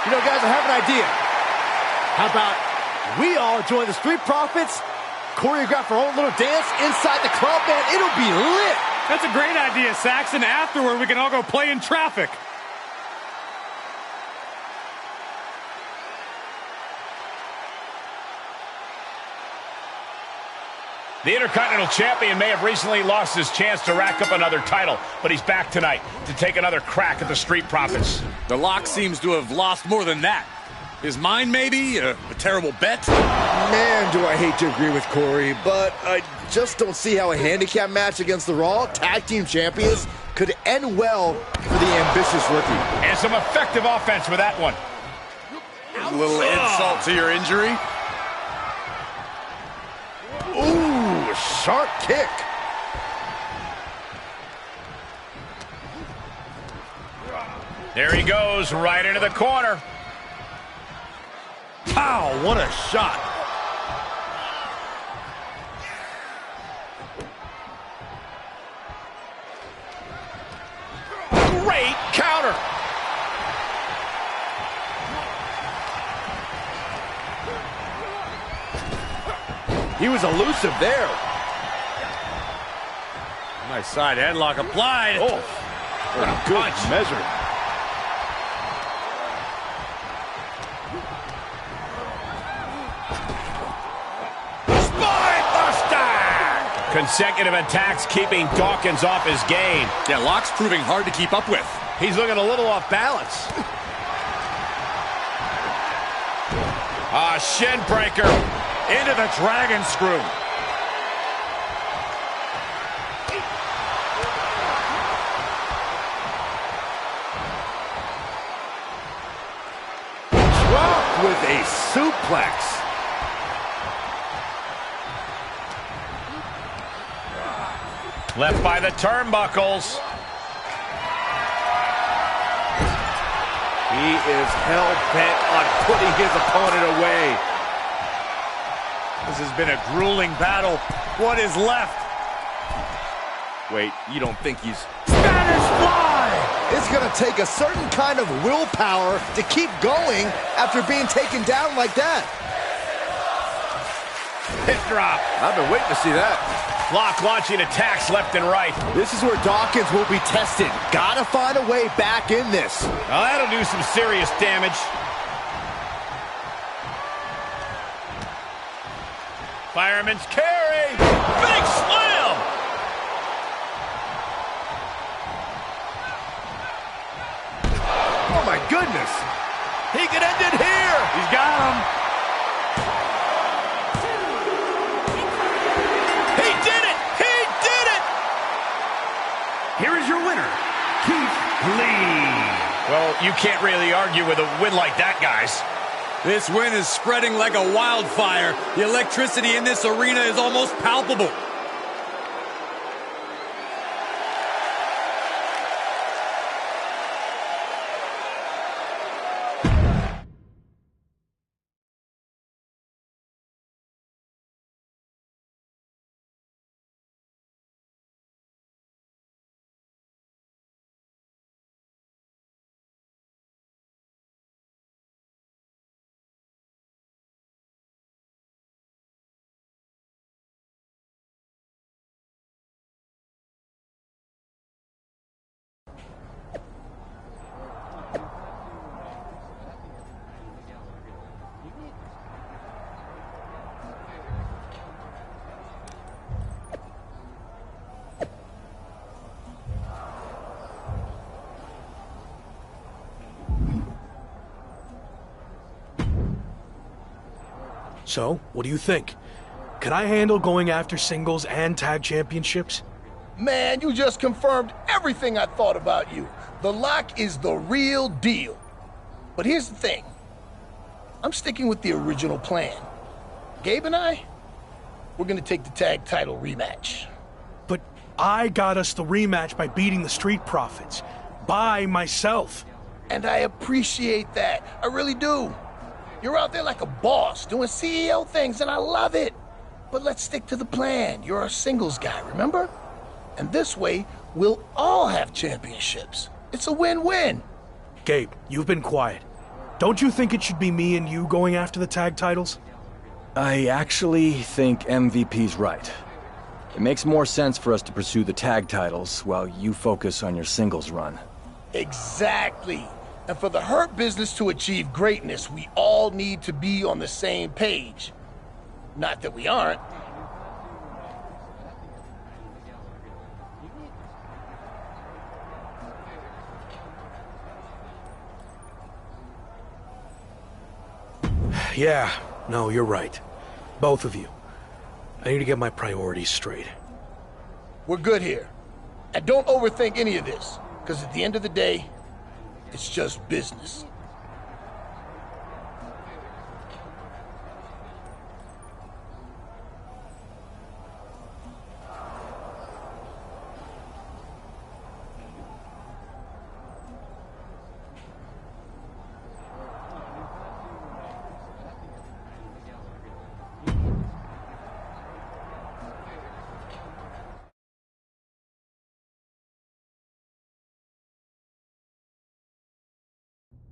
Speaker 3: You know, guys, I have an idea. How about we all join the Street Profits, choreograph our own little dance inside the club, man? It'll be lit.
Speaker 12: That's a great idea, Saxon. Afterward, we can all go play in traffic.
Speaker 4: The Intercontinental Champion may have recently lost his chance to rack up another title, but he's back tonight to take another crack at the Street Profits.
Speaker 1: The Lock seems to have lost more than that. His mind, maybe? A terrible bet?
Speaker 3: Man, do I hate to agree with Corey, but I just don't see how a handicap match against the Raw Tag Team Champions could end well for the ambitious rookie.
Speaker 4: And some effective offense with that one.
Speaker 1: A little insult to your injury.
Speaker 3: Ooh, sharp kick.
Speaker 4: There he goes, right into the corner.
Speaker 1: Pow, what a shot.
Speaker 11: Great counter. He was elusive there.
Speaker 1: Nice side headlock applied.
Speaker 11: Oh, good measure.
Speaker 4: Consecutive attacks keeping Dawkins off his game.
Speaker 1: Yeah, Locke's proving hard to keep up with.
Speaker 11: He's looking a little off balance.
Speaker 1: Shin breaker into the dragon screw.
Speaker 11: Dropped with a suplex.
Speaker 4: Left by the turnbuckles.
Speaker 11: He is hell-bent on putting his opponent away.
Speaker 1: This has been a grueling battle. What is left?
Speaker 11: Wait, you don't think he's...
Speaker 3: Spanish fly! It's going to take a certain kind of willpower to keep going after being taken down like that.
Speaker 11: Hip drop. I've been waiting to see that.
Speaker 4: Lock launching attacks left and right.
Speaker 3: This is where Dawkins will be tested. Gotta find a way back in this.
Speaker 4: Now that'll do some serious damage. Fireman's carry. Big slam.
Speaker 11: Oh my goodness. He could end it here.
Speaker 1: He's got him.
Speaker 2: Here is your winner, Keith Lee.
Speaker 4: Well, you can't really argue with a win like that, guys.
Speaker 1: This win is spreading like a wildfire. The electricity in this arena is almost palpable.
Speaker 6: So, what do you think? Can I handle going after singles and tag championships?
Speaker 9: Man, you just confirmed everything I thought about you. The Lock is the real deal. But here's the thing. I'm sticking with the original plan. Gabe and I, we're gonna take the tag title rematch.
Speaker 6: But I got us the rematch by beating the Street Profits. By myself.
Speaker 9: And I appreciate that. I really do. You're out there like a boss, doing CEO things, and I love it. But let's stick to the plan. You're our singles guy, remember? And this way, we'll all have championships. It's a win-win.
Speaker 6: Gabe, you've been quiet. Don't you think it should be me and you going after the tag titles?
Speaker 10: I actually think MVP's right. It makes more sense for us to pursue the tag titles while you focus on your singles run.
Speaker 9: Exactly. And for the Hurt Business to achieve greatness, we all need to be on the same page. Not that we aren't.
Speaker 6: Yeah, no, you're right. Both of you. I need to get my priorities straight.
Speaker 9: We're good here. And don't overthink any of this, because at the end of the day, it's just business.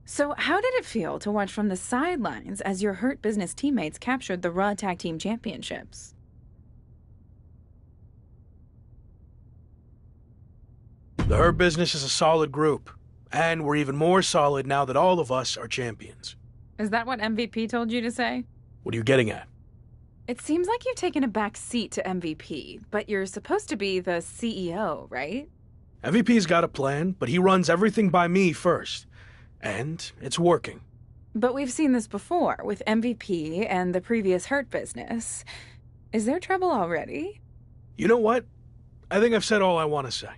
Speaker 7: So how did it feel to watch from the sidelines as your Hurt Business teammates captured the Raw Tag Team Championships?
Speaker 6: The Hurt Business is a solid group, and we're even more solid now that all of us are champions.
Speaker 7: Is that what MVP told you to say?
Speaker 6: What are you getting at?
Speaker 7: It seems like you've taken a back seat to MVP, but you're supposed to be the CEO, right?
Speaker 6: MVP's got a plan, but he runs everything by me first. And it's working.
Speaker 7: But we've seen this before with MVP and the previous Hurt Business. Is there trouble already?
Speaker 6: You know what? I think I've said all I want to say.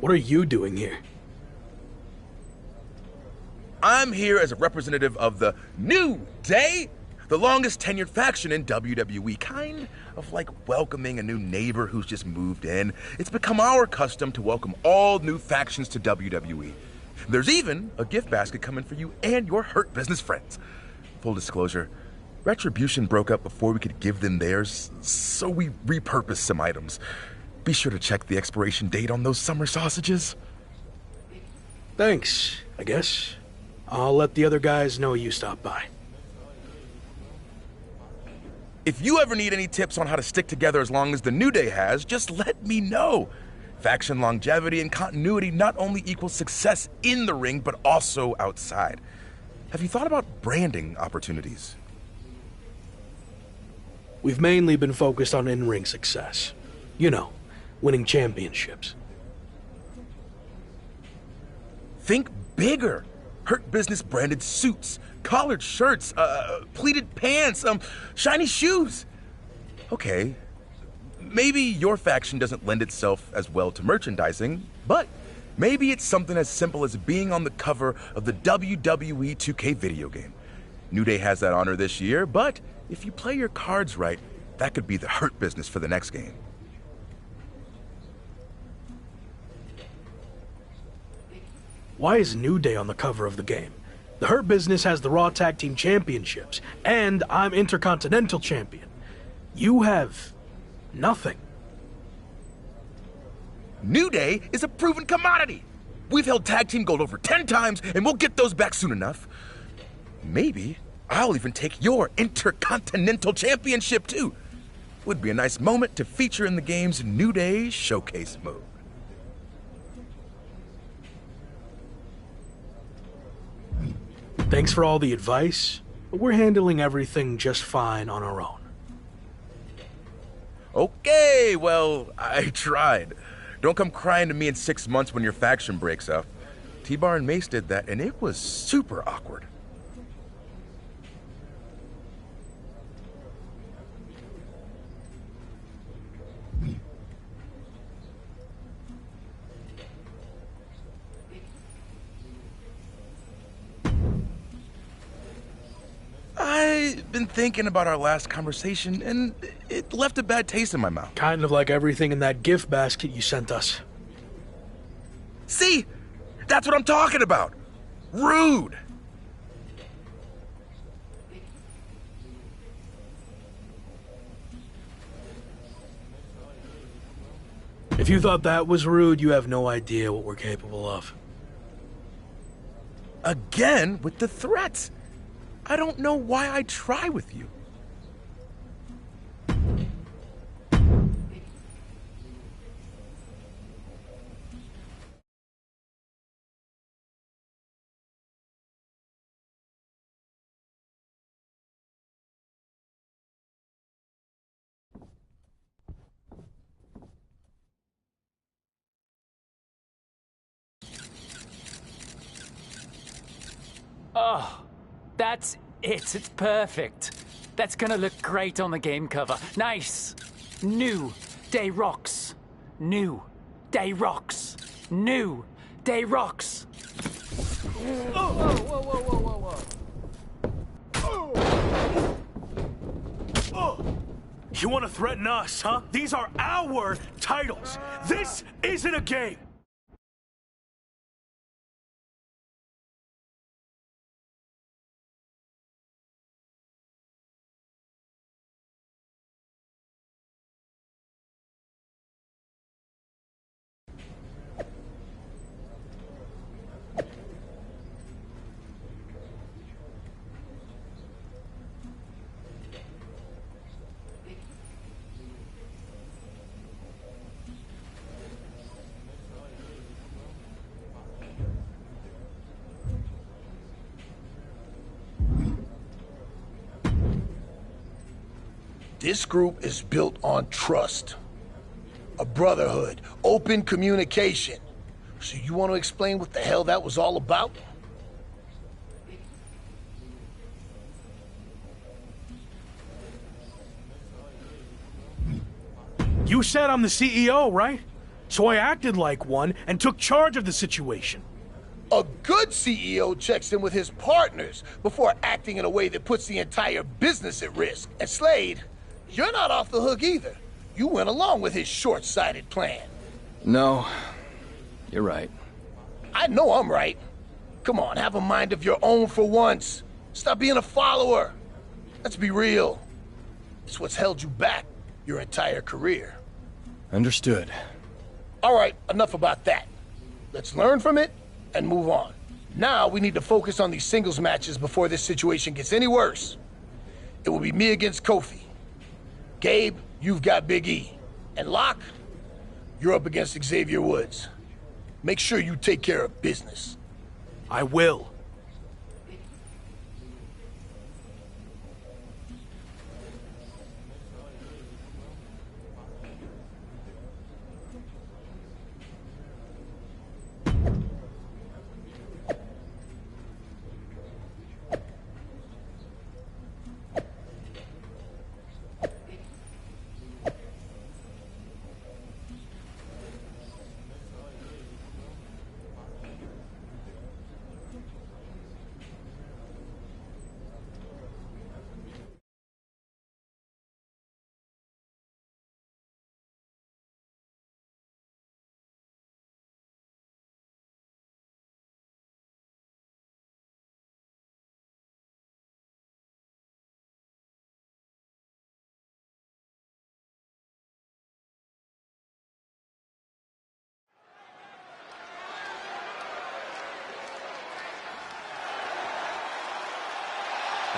Speaker 6: What are you doing here?
Speaker 13: I'm here as a representative of the New Day, the longest tenured faction in WWE, kind of like welcoming a new neighbor who's just moved in. It's become our custom to welcome all new factions to WWE. There's even a gift basket coming for you and your Hurt Business friends. Full disclosure, Retribution broke up before we could give them theirs, so we repurposed some items. Be sure to check the expiration date on those summer sausages.
Speaker 6: Thanks, I guess. I'll let the other guys know you stopped by.
Speaker 13: If you ever need any tips on how to stick together as long as the New Day has, just let me know. Faction longevity and continuity not only equals success in the ring, but also outside. Have you thought about branding opportunities?
Speaker 6: We've mainly been focused on in-ring success. You know, winning championships.
Speaker 13: Think bigger. Hurt Business branded suits, collared shirts, pleated pants, shiny shoes. Okay, maybe your faction doesn't lend itself as well to merchandising, but maybe it's something as simple as being on the cover of the WWE 2K video game. New Day has that honor this year, but if you play your cards right, that could be the Hurt Business for the next game.
Speaker 6: Why is New Day on the cover of the game? The Hurt Business has the Raw Tag Team Championships, and I'm Intercontinental Champion. You have Nothing.
Speaker 13: New Day is a proven commodity. We've held tag team gold over 10 times, and we'll get those back soon enough. Maybe I'll even take your Intercontinental Championship, too. Would be a nice moment to feature in the game's New Day showcase mode.
Speaker 6: Thanks for all the advice, but we're handling everything just fine on our own.
Speaker 13: Okay, well, I tried. Don't come crying to me in 6 months when your faction breaks up. T-Bar and Mace did that, and it was super awkward. I've been thinking about our last conversation, and it left a bad taste in my mouth.
Speaker 6: Kind of like everything in that gift basket you sent us.
Speaker 13: See? That's what I'm talking about. Rude.
Speaker 6: If you thought that was rude, you have no idea what we're capable of.
Speaker 13: Again with the threats. I don't know why I try with you.
Speaker 14: Oh, that's it. It's perfect. That's gonna look great on the game cover. Nice. New Day rocks. New Day rocks. New Day rocks.
Speaker 2: Whoa, whoa, whoa, whoa, whoa, whoa.
Speaker 6: Oh. You want to threaten us, huh? These are our titles. This isn't a game.
Speaker 9: This group is built on trust, a brotherhood, open communication. So you want to explain what the hell that was all about?
Speaker 6: You said I'm the CEO, right? So I acted like one and took charge of the situation.
Speaker 9: A good CEO checks in with his partners before acting in a way that puts the entire business at risk. And Slade, you're not off the hook either. You went along with his short-sighted plan.
Speaker 10: No, you're right.
Speaker 9: I know I'm right. Come on, have a mind of your own for once. Stop being a follower. Let's be real. It's what's held you back your entire career.
Speaker 10: Understood.
Speaker 9: All right, enough about that. Let's learn from it and move on. Now we need to focus on these singles matches before this situation gets any worse. It will be me against Kofi. Gabe, you've got Big E. And Locke, you're up against Xavier Woods. Make sure you take care of business.
Speaker 6: I will.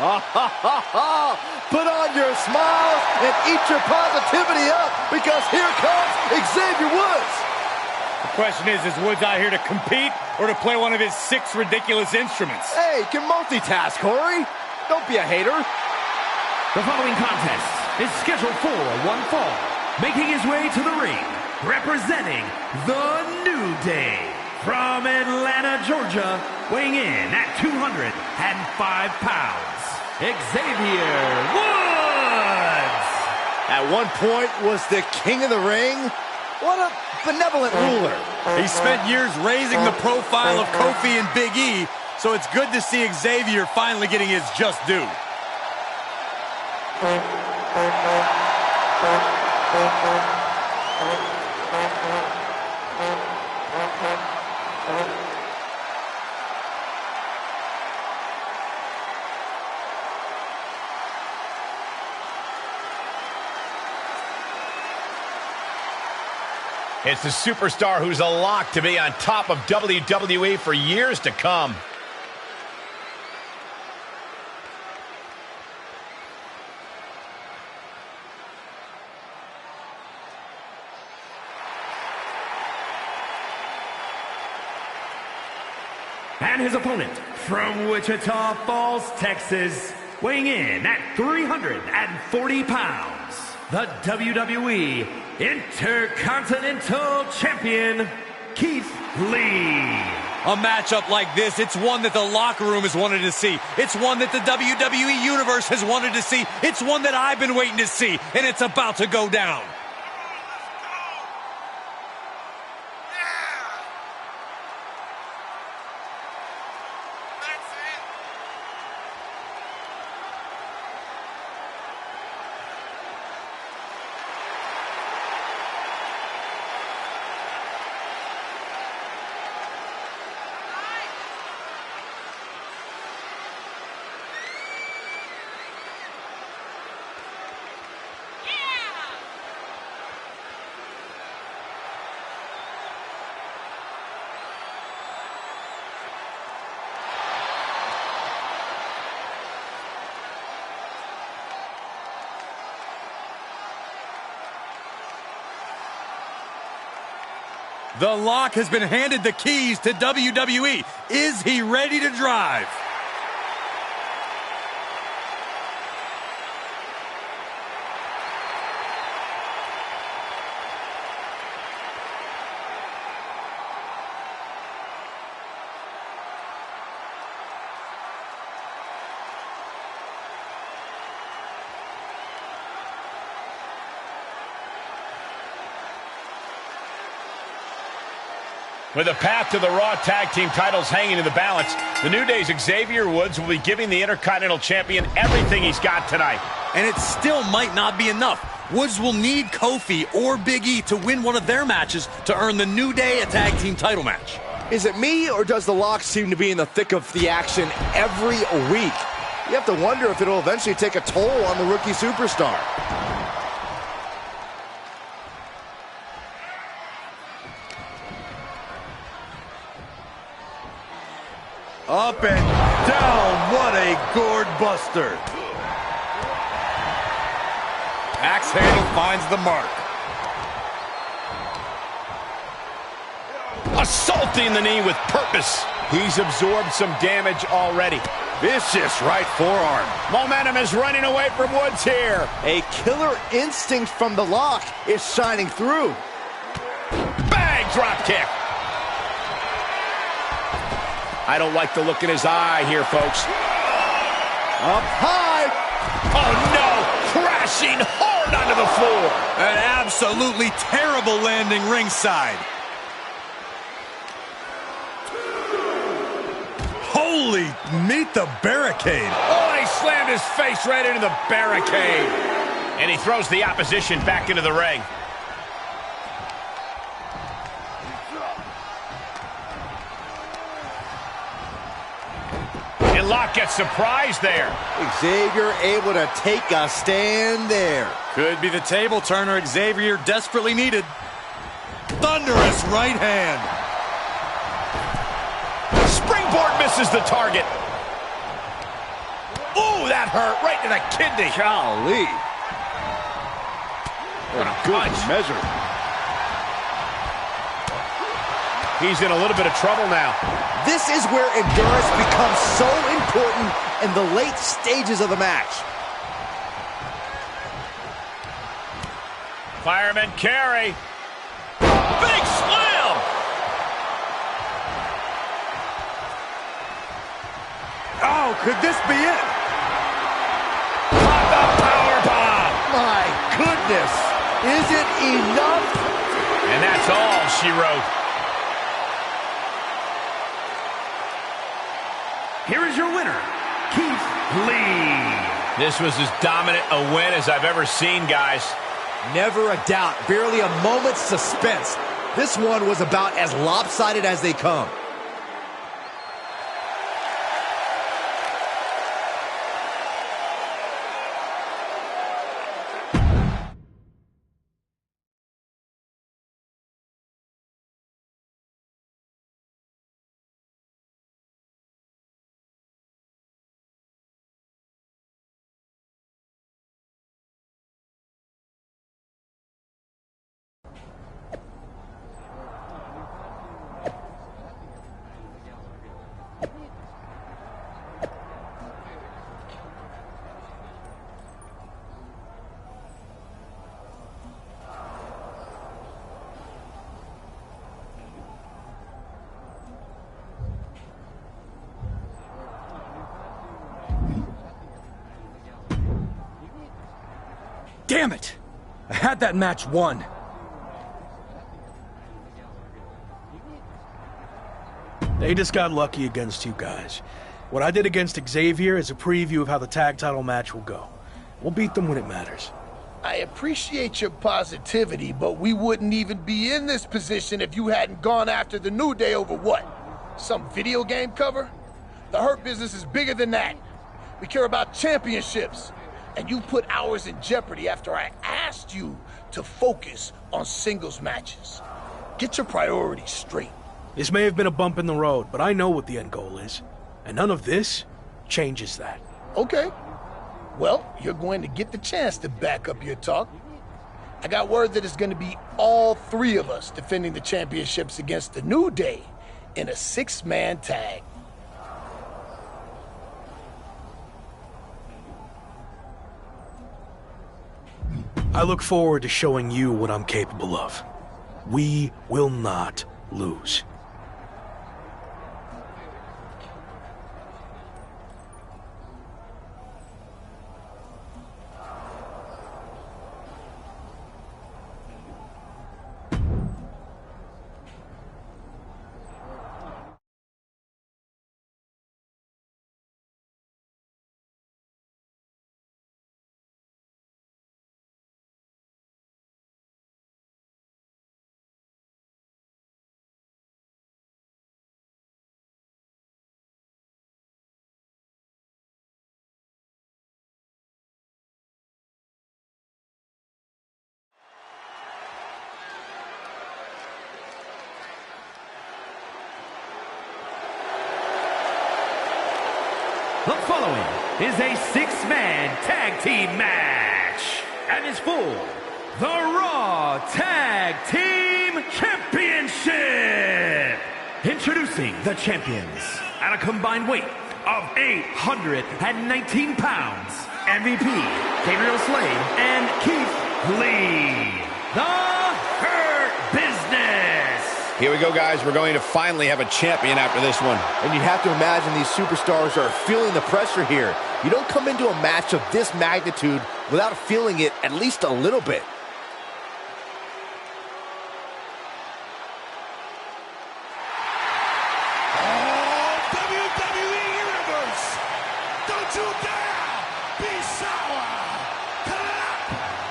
Speaker 3: Put on your smiles and eat your positivity up, because here comes Xavier Woods.
Speaker 1: The question is Woods out here to compete or to play one of his 6 ridiculous instruments?
Speaker 3: Hey, can multitask, Corey. Don't be a hater.
Speaker 2: The following contest is scheduled for one fall. Making his way to the ring, representing the New Day, from Atlanta, Georgia, weighing in at 205 pounds, Xavier Woods.
Speaker 3: At one point was the king of the ring. What a benevolent ruler.
Speaker 1: He spent years raising the profile of Kofi and Big E, so it's good to see Xavier finally getting his just due.
Speaker 4: It's the superstar who's a lock to be on top of WWE for years to come.
Speaker 2: And his opponent, from Wichita Falls, Texas, weighing in at 340 pounds, the WWE Intercontinental Champion, Keith Lee.
Speaker 1: A matchup like this, it's one that the locker room has wanted to see. It's one that the WWE Universe has wanted to see. It's one that I've been waiting to see, and it's about to go down. The Lock has been handed the keys to WWE. Is he ready to drive?
Speaker 4: With a path to the Raw Tag Team titles hanging in the balance, the New Day's Xavier Woods will be giving the Intercontinental Champion everything he's got tonight.
Speaker 1: And it still might not be enough. Woods will need Kofi or Big E to win one of their matches to earn the New Day a tag team title match.
Speaker 3: Is it me, or does the Lock seem to be in the thick of the action every week? You have to wonder if it'll eventually take a toll on the rookie superstar.
Speaker 12: Up and down, what a gourd buster.
Speaker 1: Axe handle finds the mark.
Speaker 4: Assaulting the knee with purpose. He's absorbed some damage already.
Speaker 12: Vicious right forearm.
Speaker 4: Momentum is running away from Woods here.
Speaker 3: A killer instinct from the Lock is shining through.
Speaker 4: Bang, drop kick. I don't like the look in his eye here, folks.
Speaker 3: Up high.
Speaker 4: Oh, no. Crashing hard onto the floor.
Speaker 1: An absolutely terrible landing ringside. Holy, meet the barricade.
Speaker 4: Oh, he slammed his face right into the barricade. And he throws the opposition back into the ring. And Lock gets surprised there.
Speaker 3: Xavier able to take a stand there.
Speaker 1: Could be the table turner Xavier desperately needed. Thunderous right hand.
Speaker 4: Springboard misses the target.
Speaker 11: Ooh, that hurt right to the kidney.
Speaker 3: Golly.
Speaker 11: What a punch.
Speaker 3: Measure.
Speaker 11: He's in a little bit of trouble now.
Speaker 3: This is where endurance becomes so important in the late stages of the match.
Speaker 4: Fireman carry. Big slam!
Speaker 3: Oh, could this be it?
Speaker 11: Pop the powerbomb!
Speaker 3: My goodness. Is it enough?
Speaker 4: And that's all she wrote.
Speaker 2: Here is your winner, Keith Lee.
Speaker 4: This was as dominant a win as I've ever seen, guys.
Speaker 3: Never a doubt, barely a moment's suspense. This one was about as lopsided as they come.
Speaker 10: Damn it! I had that match won.
Speaker 6: They just got lucky against you guys. What I did against Xavier is a preview of how the tag title match will go. We'll beat them when it matters.
Speaker 9: I appreciate your positivity, but we wouldn't even be in this position if you hadn't gone after the New Day over what? Some video game cover? The Hurt Business is bigger than that. We care about championships. And you put ours in jeopardy after I asked you to focus on singles matches. Get your priorities straight.
Speaker 6: This may have been a bump in the road, but I know what the end goal is. And none of this changes that.
Speaker 9: Okay. Well, you're going to get the chance to back up your talk. I got word that it's going to be all three of us defending the championships against the New Day in a 6-man tag.
Speaker 6: I look forward to showing you what I'm capable of. We will not lose.
Speaker 2: The following is a 6-man tag team match and is for the Raw Tag Team Championship. Introducing the champions at a combined weight of 819 pounds, MVP Gabriel Slade and Keith Lee, the Hurt Business.
Speaker 11: Here we go, guys. We're going to finally have a champion after this one.
Speaker 3: And you have to imagine these superstars are feeling the pressure here. You don't come into a match of this magnitude without feeling it at least a little bit.
Speaker 15: WWE Universe, don't you dare be sour. Clap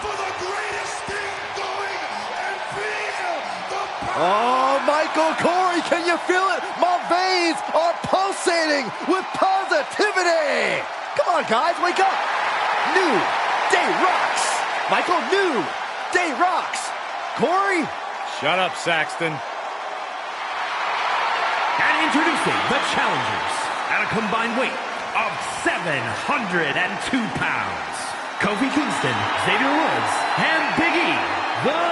Speaker 15: for the greatest thing going and feel the power.
Speaker 3: Oh, Michael Corey, can you feel it? My veins are pulsating with positivity. Come on, guys, wake up. New Day rocks. Michael, New Day rocks. Corey?
Speaker 12: Shut up, Saxton.
Speaker 2: And introducing the challengers at a combined weight of 702 pounds, Kofi Kingston, Xavier Woods, and Big E, The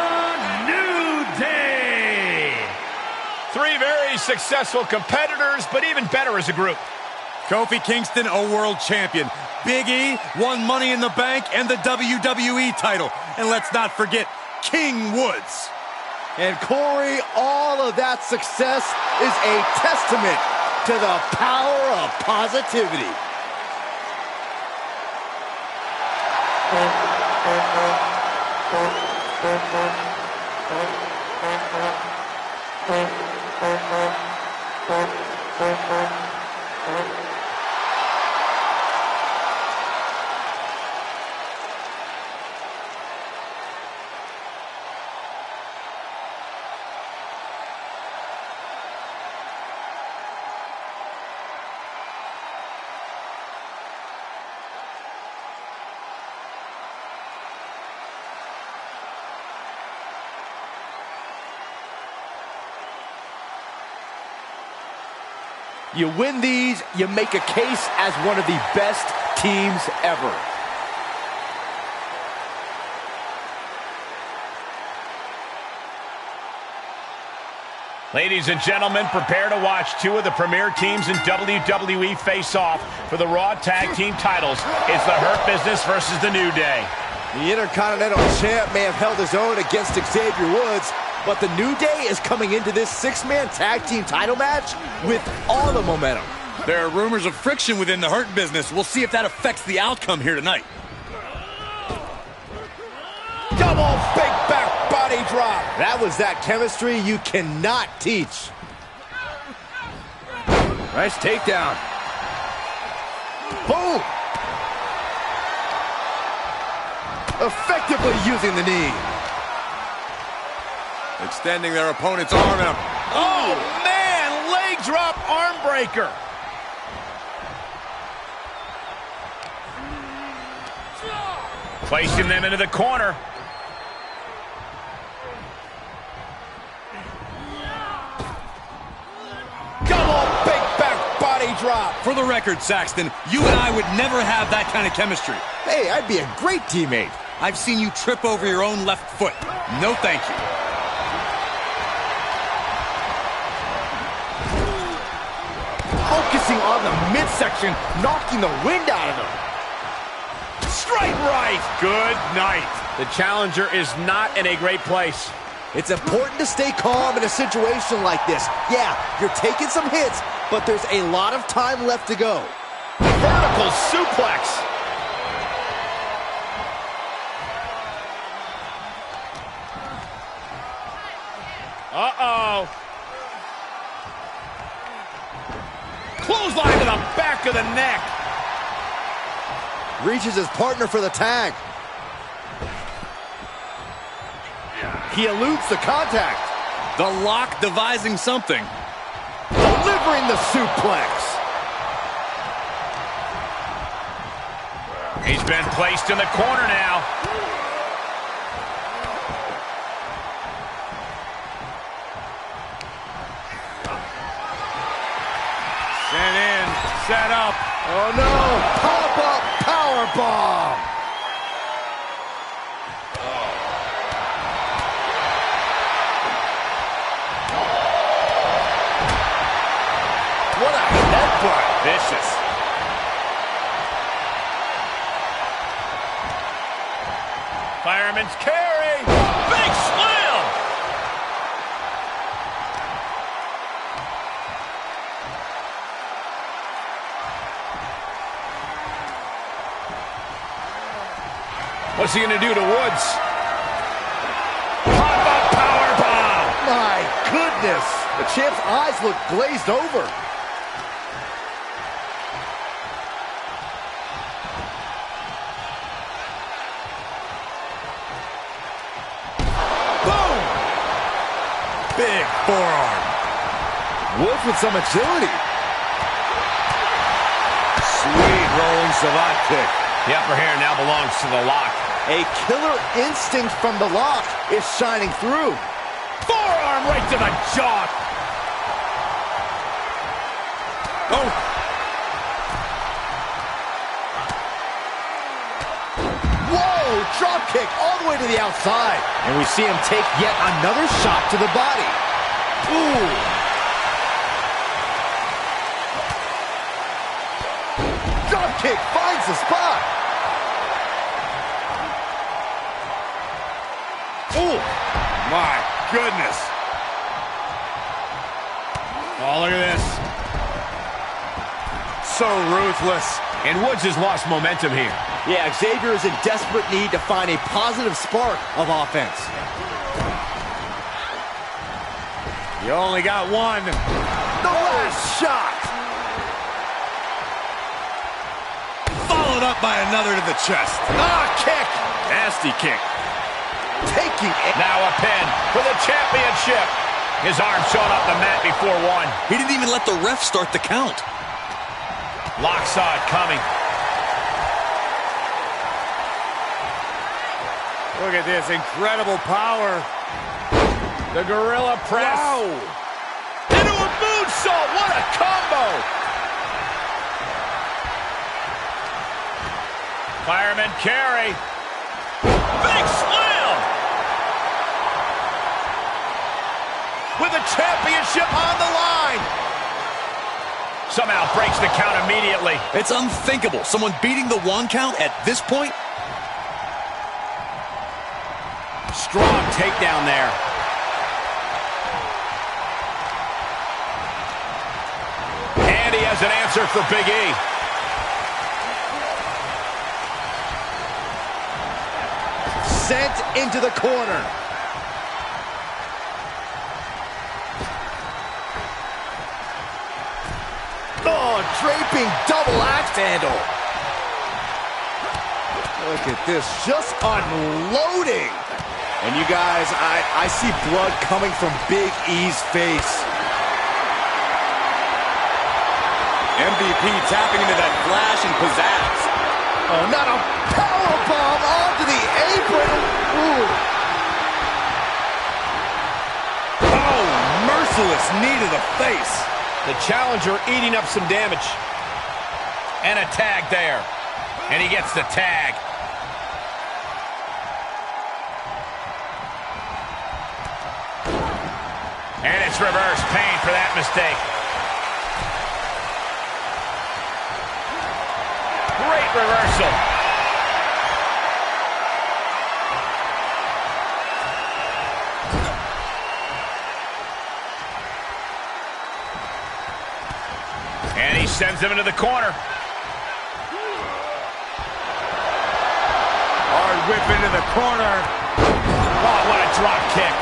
Speaker 2: New Day.
Speaker 4: Three very successful competitors, but even better as a group.
Speaker 1: Kofi Kingston, a world champion. Big E won Money in the Bank and the WWE title. And let's not forget King Woods.
Speaker 3: And Corey, all of that success is a testament to the power of positivity. You win these, you make a case as one of the best teams ever.
Speaker 4: Ladies and gentlemen, prepare to watch two of the premier teams in WWE face off for the Raw Tag Team titles. It's the Hurt Business versus the New Day.
Speaker 3: The Intercontinental Champ may have held his own against Xavier Woods, but the New Day is coming into this six-man tag team title match with all the momentum.
Speaker 1: There are rumors of friction within the Hurt Business. We'll see if that affects the outcome here tonight.
Speaker 3: Double big back body drop. That was that chemistry you cannot teach. Nice takedown. Boom. Effectively using the knee.
Speaker 1: Extending their opponent's arm out.
Speaker 11: Oh, man! Leg drop arm breaker.
Speaker 4: Placing them into the corner.
Speaker 3: Double big back body drop.
Speaker 1: For the record, Saxton, you and I would never have that kind of chemistry.
Speaker 3: Hey, I'd be a great teammate.
Speaker 1: I've seen you trip over your own left foot. No thank you.
Speaker 3: Focusing on the midsection, knocking the wind out of him.
Speaker 4: Straight right. Good night. The challenger is not in a great place.
Speaker 3: It's important to stay calm in a situation like this. Yeah, you're taking some hits, but there's a lot of time left to go.
Speaker 4: Vertical suplex. Uh-oh. Clothesline to the back of the neck.
Speaker 3: Reaches his partner for the tag. He eludes the contact.
Speaker 1: The Lock devising something.
Speaker 3: Delivering the suplex.
Speaker 4: He's been placed in the corner now.
Speaker 1: Sent in, set up.
Speaker 3: Oh no, pop-up powerbomb. What a headbutt.
Speaker 4: Vicious. Fireman's carry. Big slam. What's he going to do to Woods? Pop-up powerbomb.
Speaker 3: My goodness. The champ's eyes look glazed over.
Speaker 1: Big forearm.
Speaker 3: Woods with some agility.
Speaker 1: Sweet rolling savate kick.
Speaker 4: The upper hand now belongs to the Lock.
Speaker 3: A killer instinct from the Lock is shining through.
Speaker 4: Forearm right to the jaw.
Speaker 1: Oh.
Speaker 3: drop kick all the way to the outside. And we see him take yet another shot to the body. Ooh. Drop kick finds the spot.
Speaker 12: Ooh, my goodness. Oh, look at this. So ruthless.
Speaker 11: And Woods has lost momentum here.
Speaker 3: Yeah, Xavier is in desperate need to find a positive spark of offense.
Speaker 12: You only got one.
Speaker 3: The last shot.
Speaker 12: Followed up by another to the chest.
Speaker 3: Ah, kick.
Speaker 12: Nasty kick.
Speaker 3: Taking it.
Speaker 4: Now a pin for the championship. His arm showing up the mat before one.
Speaker 1: He didn't even let the ref start the count.
Speaker 4: Lock saw it coming.
Speaker 12: Look at this incredible power. The gorilla press.
Speaker 4: Wow. Into a moonsault. What a combo. Fireman carry. Big slam. With the championship on the line. Somehow breaks the count immediately.
Speaker 1: It's unthinkable. Someone beating the 1 count at this point.
Speaker 11: Strong takedown there.
Speaker 4: And he has an answer for Big E.
Speaker 3: Sent into the corner. Oh, draping double axe handle. Look at this, just unloading. And you guys, I see blood coming from Big E's face. MVP tapping into that flash and pizzazz. Oh, not a powerbomb onto the apron. Ooh.
Speaker 12: Oh, merciless knee to the face.
Speaker 11: The challenger eating up some damage.
Speaker 4: And a tag there. And he gets the tag. And it's reverse pain for that mistake. Great reversal. And he sends him into the corner.
Speaker 12: Hard whip into the corner.
Speaker 4: Oh, what a drop kick.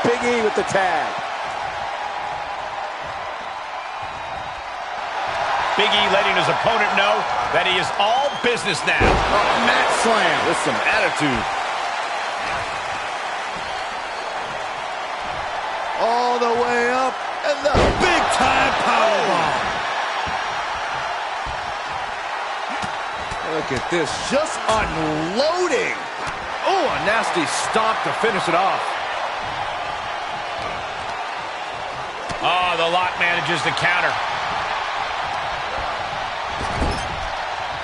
Speaker 3: Big E with the tag.
Speaker 4: Big E letting his opponent know that he is all business now.
Speaker 3: Mat slam with some attitude. All the way up, and the big-time powerbomb. Look at this, just unloading. Oh, a nasty stomp to finish it off.
Speaker 4: Oh, the Lock manages to counter.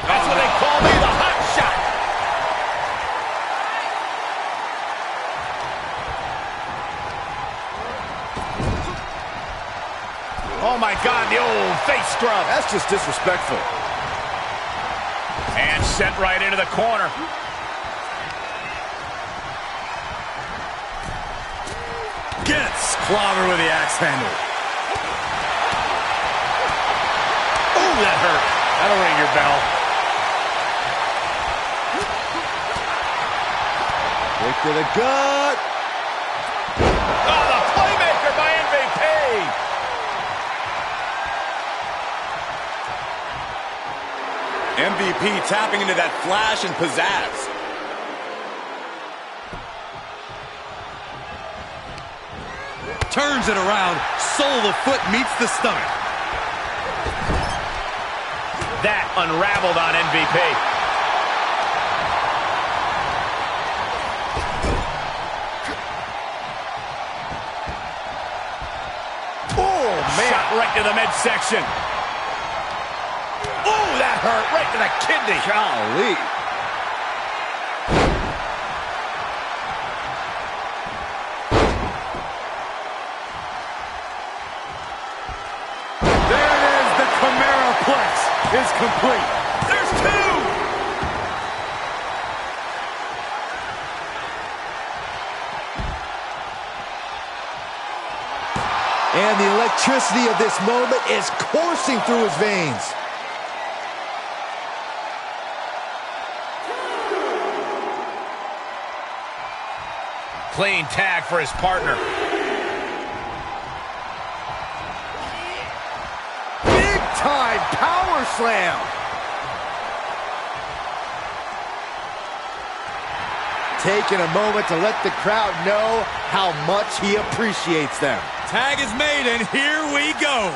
Speaker 4: That's what they call me, the hot shot. Oh, my God, the old face scrub.
Speaker 3: That's just disrespectful.
Speaker 4: And sent right into the corner.
Speaker 12: Gets clobber with the axe handle.
Speaker 4: Oh, that hurt.
Speaker 12: That'll ring your bell.
Speaker 3: Kick to the gut.
Speaker 4: Oh, the playmaker by MVP.
Speaker 3: MVP tapping into that flash and pizzazz.
Speaker 1: Turns it around. Sole of foot meets the stomach.
Speaker 4: That unraveled on MVP.
Speaker 3: Oh, man.
Speaker 4: Shot right to the midsection.
Speaker 3: Oh,
Speaker 11: that hurt right to the kidney.
Speaker 3: Golly.
Speaker 12: There it is. The Chimeraplex is complete.
Speaker 11: There's two.
Speaker 3: And the electricity of this moment is coursing through his veins.
Speaker 4: Clean tag for his partner.
Speaker 3: Big time power slam. Taking a moment to let the crowd know how much he appreciates them.
Speaker 1: Tag is made, and here we go.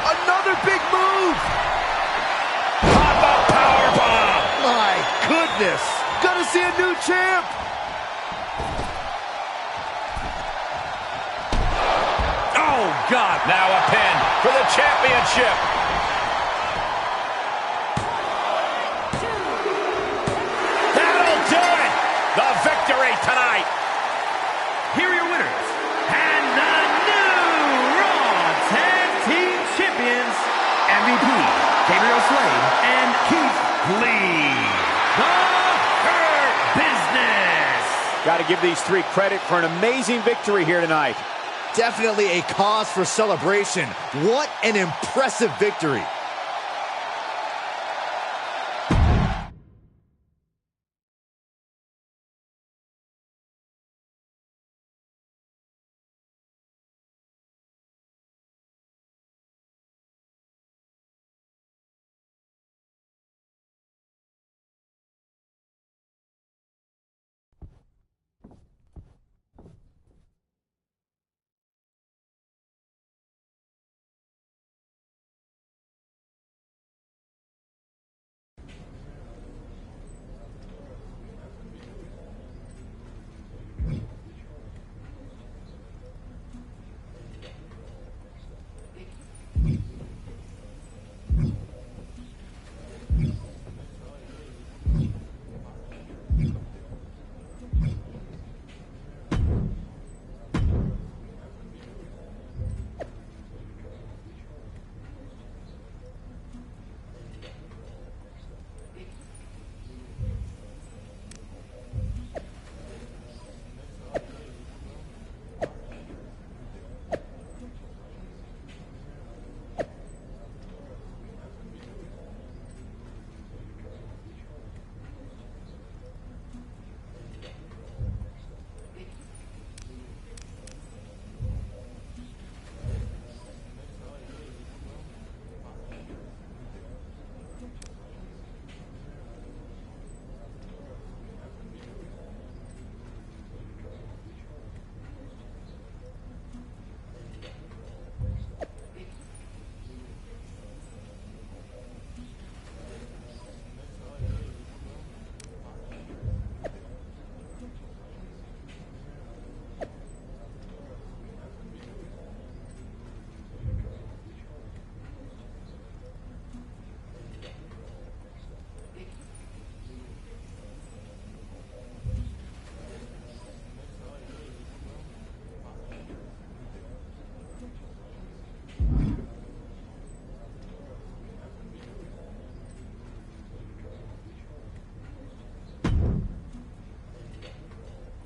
Speaker 3: Another big move.
Speaker 11: Pop-up powerbomb.
Speaker 3: My goodness. Gonna see a new champ.
Speaker 4: Oh, God. Now a pin for the championship. That'll do it. The victory tonight.
Speaker 2: Here are your winners, and the new Raw Tag Team Champions, MVP, Gabriel Slade, and Keith Lee. The Hurt Business.
Speaker 12: Got to give these three credit for an amazing victory here tonight.
Speaker 3: Definitely a cause for celebration. What an impressive victory.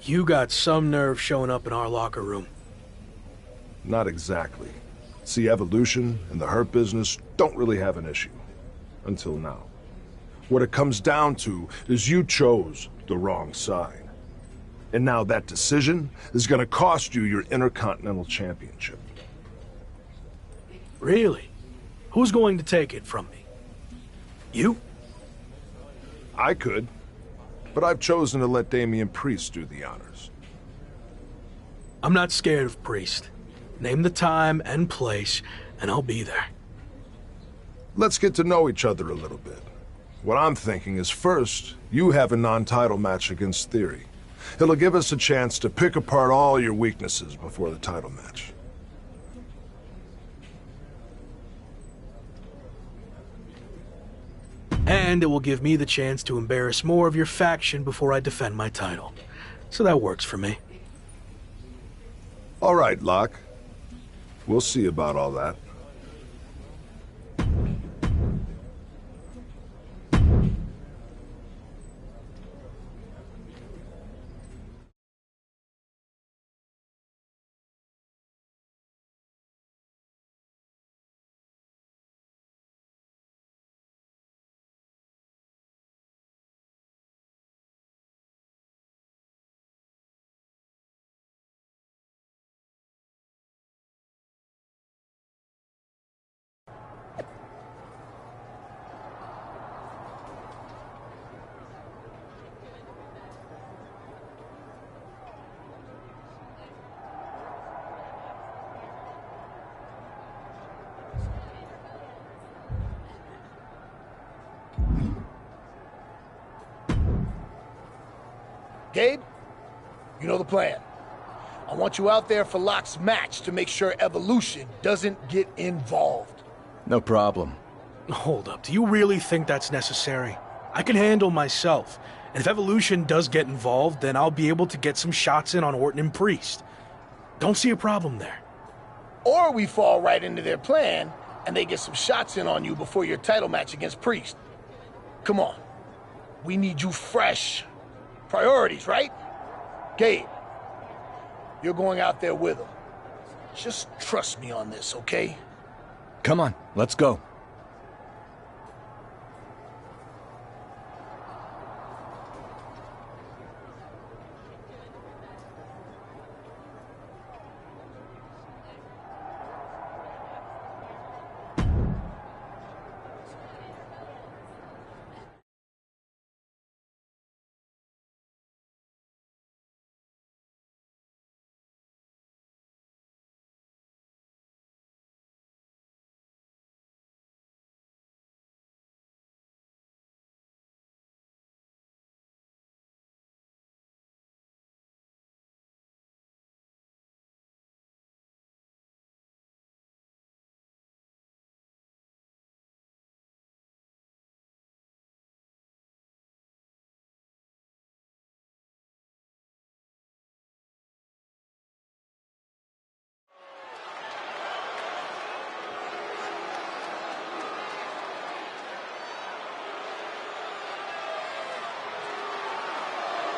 Speaker 6: You got some nerve showing up in our locker room.
Speaker 8: Not exactly. See, Evolution and the Hurt Business don't really have an issue. Until now. What it comes down to is you chose the wrong side. And now that decision is gonna cost you your Intercontinental Championship.
Speaker 6: Really? Who's going to take it from me? You?
Speaker 8: I could. But I've chosen to let Damian Priest do the honors.
Speaker 6: I'm not scared of Priest. Name the time and place, and I'll be there.
Speaker 8: Let's get to know each other a little bit. What I'm thinking is first, you have a non-title match against Theory. It'll give us a chance to pick apart all your weaknesses before the title match.
Speaker 6: And it will give me the chance to embarrass more of your faction before I defend my title. So that works for me.
Speaker 8: All right, Locke. We'll see about all that.
Speaker 9: Gabe, you know the plan. I want you out there for Locke's match to make sure Evolution doesn't get involved.
Speaker 10: No problem.
Speaker 6: Hold up, do you really think that's necessary? I can handle myself. And if Evolution does get involved, then I'll be able to get some shots in on Orton and Priest. Don't see a problem there.
Speaker 9: Or we fall right into their plan, and they get some shots in on you before your title match against Priest. Come on. We need you fresh. Priorities, right? Gabe, you're going out there with them. Just trust me on this, okay?
Speaker 10: Come on, let's go.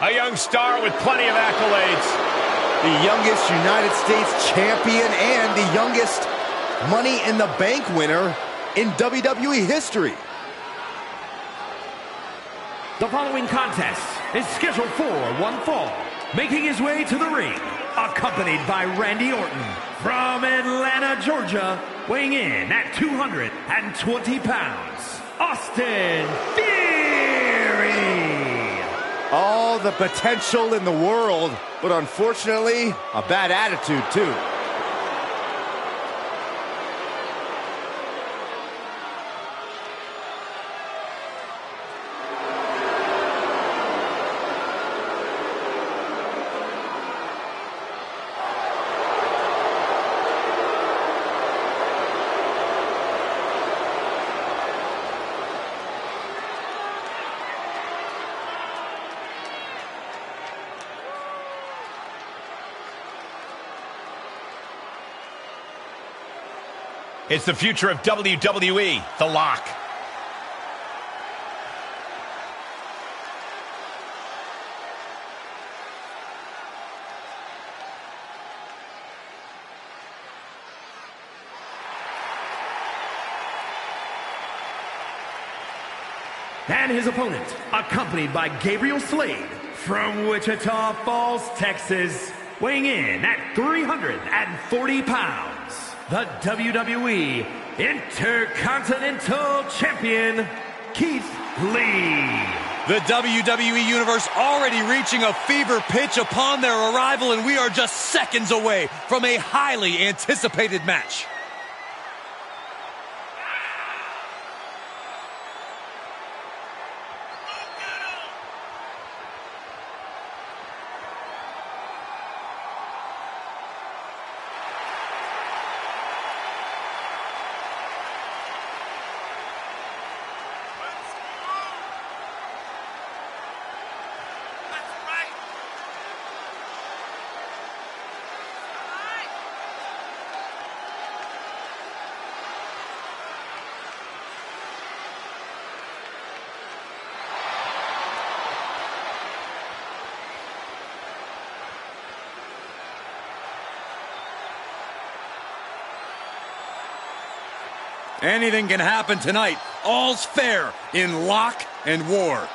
Speaker 4: A young star with plenty of accolades.
Speaker 3: The youngest United States champion and the youngest Money in the Bank winner in WWE history.
Speaker 2: The following contest is scheduled for one fall. Making his way to the ring, accompanied by Randy Orton from Atlanta, Georgia, weighing in at 220 pounds, Austin Theory.
Speaker 3: All the potential in the world, but unfortunately, a bad attitude too.
Speaker 4: It's the future of WWE, The Lock.
Speaker 2: And his opponent, accompanied by Gabriel Slade from Wichita Falls, Texas, weighing in at 340 pounds, the WWE Intercontinental Champion, Keith Lee.
Speaker 1: The WWE Universe already reaching a fever pitch upon their arrival, and we are just seconds away from a highly anticipated match. Anything can happen tonight. All's fair in Lock and War.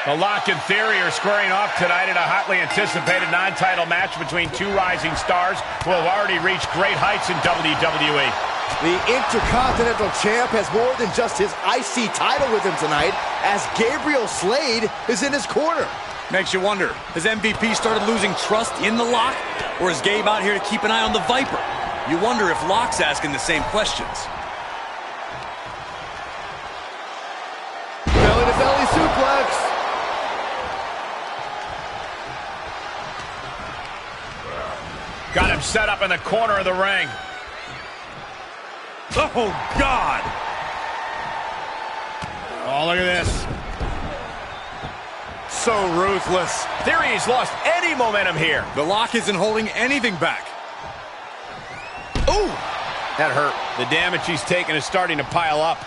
Speaker 4: The Lock and Theory are squaring off tonight in a hotly anticipated non-title match between two rising stars who have already reached great heights in WWE.
Speaker 3: The Intercontinental Champ has more than just his IC title with him tonight, as Gabriel Slade is in his corner.
Speaker 1: Makes you wonder, has MVP started losing trust in the Lock? Or is Gabe out here to keep an eye on the Viper? You wonder if Lock's asking the same questions.
Speaker 3: Belly-to-belly suplex.
Speaker 4: Got him set up in the corner of the ring.
Speaker 1: Oh, God!
Speaker 11: Oh, look at this. So ruthless.
Speaker 4: Theory's lost any momentum here.
Speaker 1: The Lock isn't holding anything back.
Speaker 4: Ooh! That hurt. The damage he's taken is starting to pile up.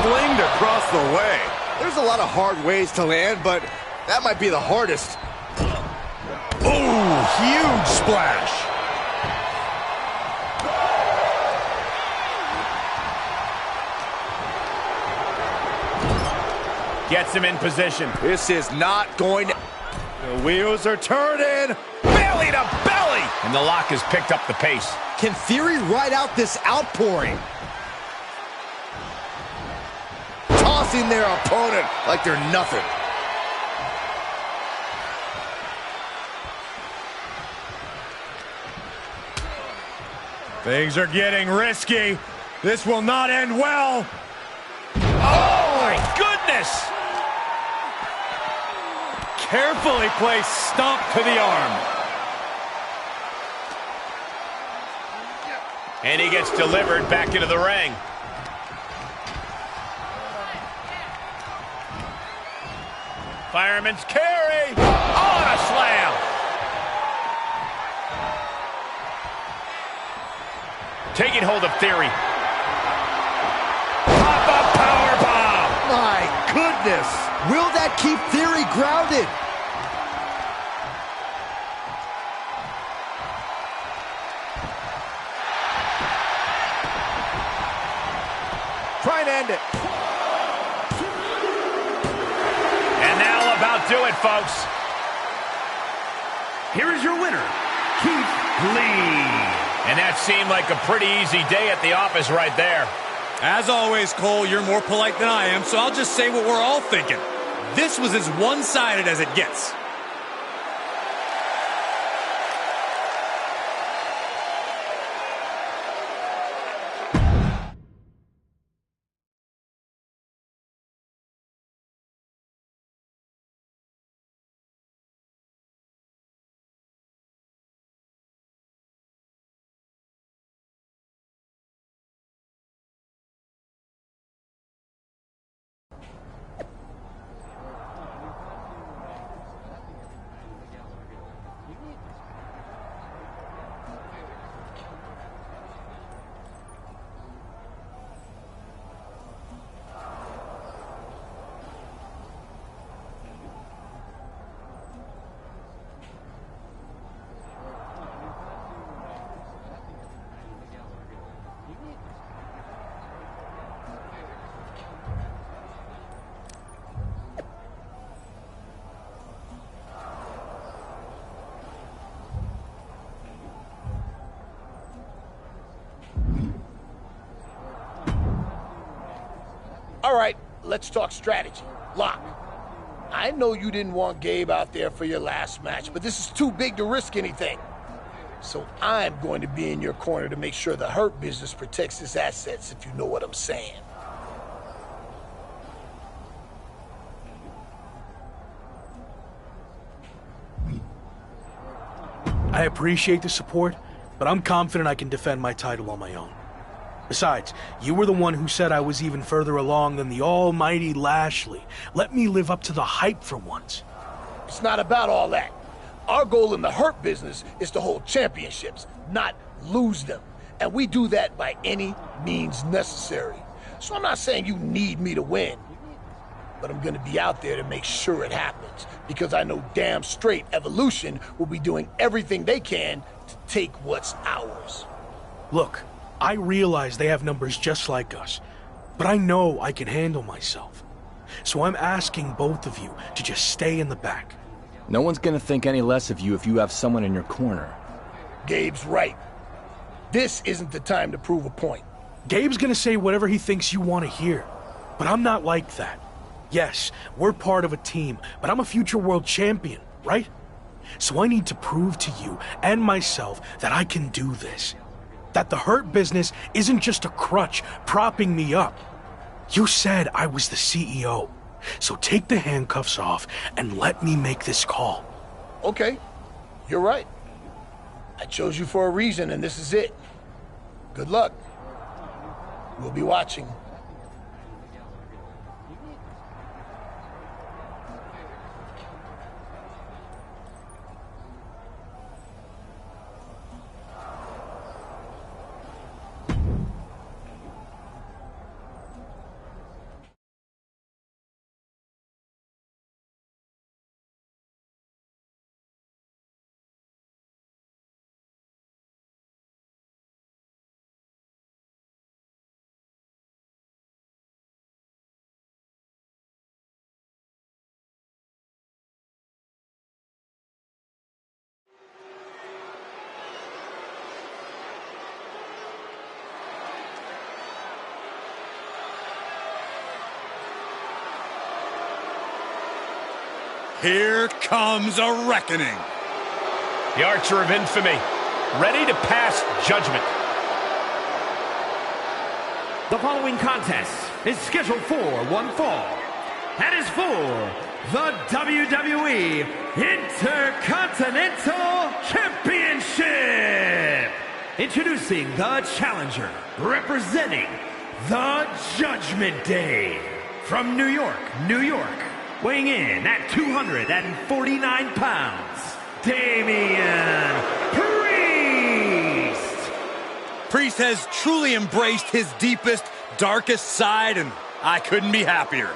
Speaker 11: Flinged across the way.
Speaker 3: There's a lot of hard ways to land, but that might be the hardest.
Speaker 1: Oh, huge splash.
Speaker 4: Gets him in position.
Speaker 3: This is not going to... The wheels are turning.
Speaker 4: Belly to belly! And the Lock has picked up the pace.
Speaker 3: Can Theory ride out this outpouring? Tossing their opponent like they're nothing.
Speaker 1: Things are getting risky. This will not end well.
Speaker 4: Oh, my goodness!
Speaker 1: Carefully placed stomp to the arm.
Speaker 4: And he gets delivered back into the ring. Fireman's carry. Oh, and a slam. Taking hold of Theory.
Speaker 1: Pop-up powerbomb.
Speaker 3: My goodness. Will that keep Theory grounded? Try and end it.
Speaker 4: And that'll about do it, folks.
Speaker 2: Here is your winner, Keith Lee.
Speaker 4: And that seemed like a pretty easy day at the office right there.
Speaker 1: As always, Cole, you're more polite than I am, so I'll just say what we're all thinking. This was as one-sided as it gets.
Speaker 9: All right, let's talk strategy. Lock, I know you didn't want Gabe out there for your last match, but this is too big to risk anything. So I'm going to be in your corner to make sure the Hurt Business protects his assets, if you know what I'm saying.
Speaker 6: I appreciate the support, but I'm confident I can defend my title on my own. Besides, you were the one who said I was even further along than the almighty Lashley. Let me live up to the hype for once.
Speaker 9: It's not about all that. Our goal in the Hurt business is to hold championships, not lose them. And we do that by any means necessary. So I'm not saying you need me to win, but I'm gonna be out there to make sure it happens, because I know damn straight Evolution will be doing everything they can to take what's ours.
Speaker 6: Look, I realize they have numbers just like us, but I know I can handle myself. So I'm asking both of you to just stay in the back.
Speaker 10: No one's gonna think any less of you if you have someone in your corner.
Speaker 9: Gabe's right. This isn't the time to prove a point.
Speaker 6: Gabe's gonna say whatever he thinks you want to hear, but I'm not like that. Yes, we're part of a team, but I'm a future world champion, right? So I need to prove to you and myself that I can do this. That the Hurt business isn't just a crutch propping me up. You said I was the CEO, so take the handcuffs off and let me make this call.
Speaker 9: Okay, you're right. I chose you for a reason, and this is it. Good luck. We'll be watching.
Speaker 1: Here comes a reckoning.
Speaker 4: The Archer of Infamy, ready to pass judgment.
Speaker 2: The following contest is scheduled for one fall and is for the WWE Intercontinental Championship. Introducing the challenger, representing the Judgment Day, from New York, New York, weighing in at 249 pounds, Damian Priest.
Speaker 1: Priest has truly embraced his deepest, darkest side, and I couldn't be happier.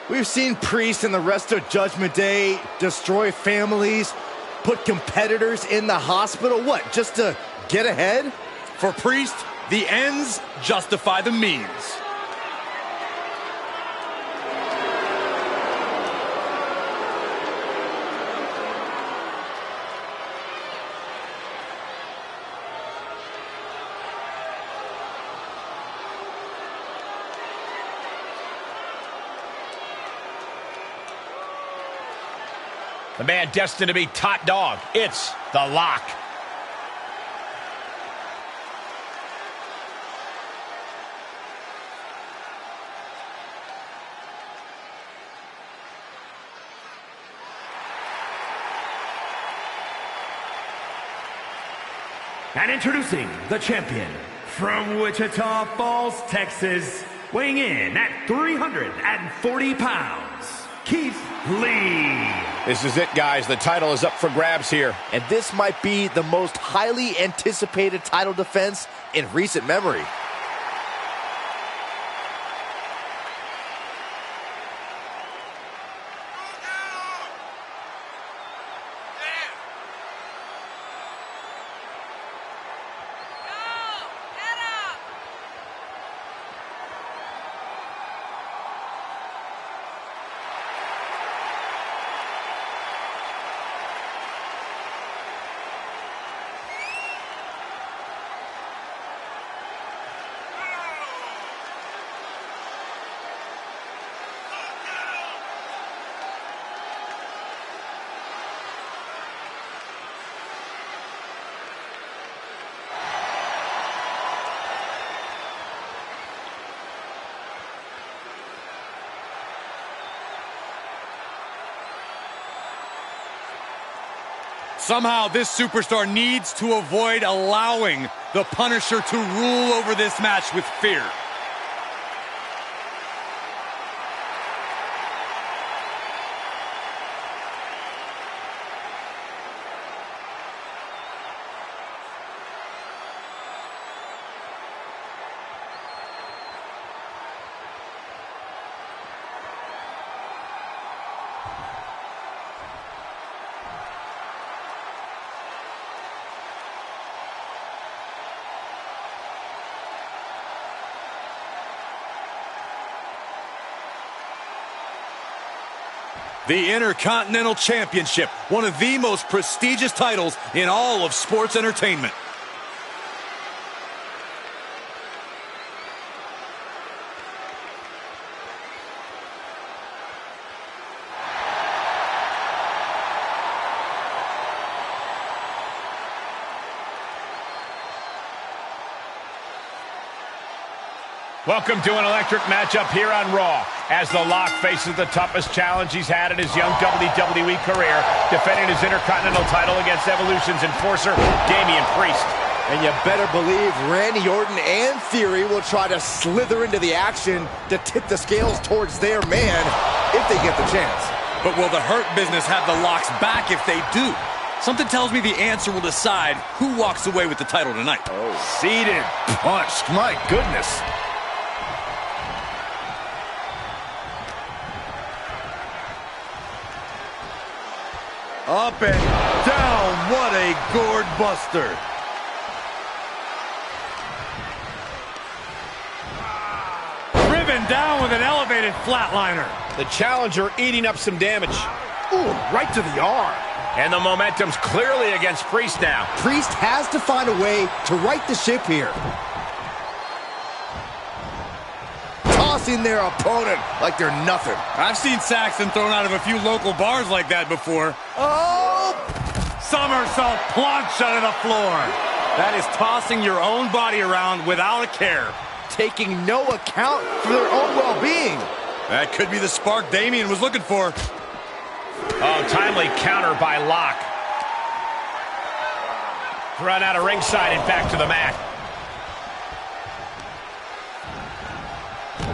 Speaker 3: We've seen Priest and the rest of Judgment Day destroy families, put competitors in the hospital. What, just to get ahead?
Speaker 1: For Priest, the ends justify the means.
Speaker 4: The man destined to be top dog. It's The Lock.
Speaker 2: And introducing the champion, from Wichita Falls, Texas, weighing in at 340 pounds, Keith Lee.
Speaker 11: This is it, guys. The title is up for grabs here.
Speaker 3: And this might be the most highly anticipated title defense in recent memory.
Speaker 1: Somehow, this superstar needs to avoid allowing the Punisher to rule over this match with fear. The Intercontinental Championship, one of the most prestigious titles in all of sports entertainment.
Speaker 4: Welcome to an electric matchup here on Raw, as The Lock faces the toughest challenge he's had in his young WWE career, defending his Intercontinental title against Evolution's enforcer, Damian Priest.
Speaker 3: And you better believe Randy Orton and Theory will try to slither into the action to tip the scales towards their man if they get the chance.
Speaker 1: But will the Hurt Business have the Lock's back if they do? Something tells me the answer will decide who walks away with the title tonight.
Speaker 8: Oh, seated, punched, my goodness.
Speaker 12: Up and down, what a gourd buster.
Speaker 1: Driven down with an elevated flatliner.
Speaker 11: The challenger eating up some damage.
Speaker 12: Ooh, right to the arm.
Speaker 4: And the momentum's clearly against Priest now.
Speaker 3: Priest has to find a way to right the ship here. Tossing their opponent like they're nothing.
Speaker 1: I've seen Saxton thrown out of a few local bars like that before.
Speaker 3: Oh!
Speaker 1: Somersault plunge under the floor. That is tossing your own body around without a care.
Speaker 3: Taking no account for their own well-being.
Speaker 1: That could be the spark Damian was looking for.
Speaker 4: Oh, timely counter by Lock. Run out of ringside and back to the mat.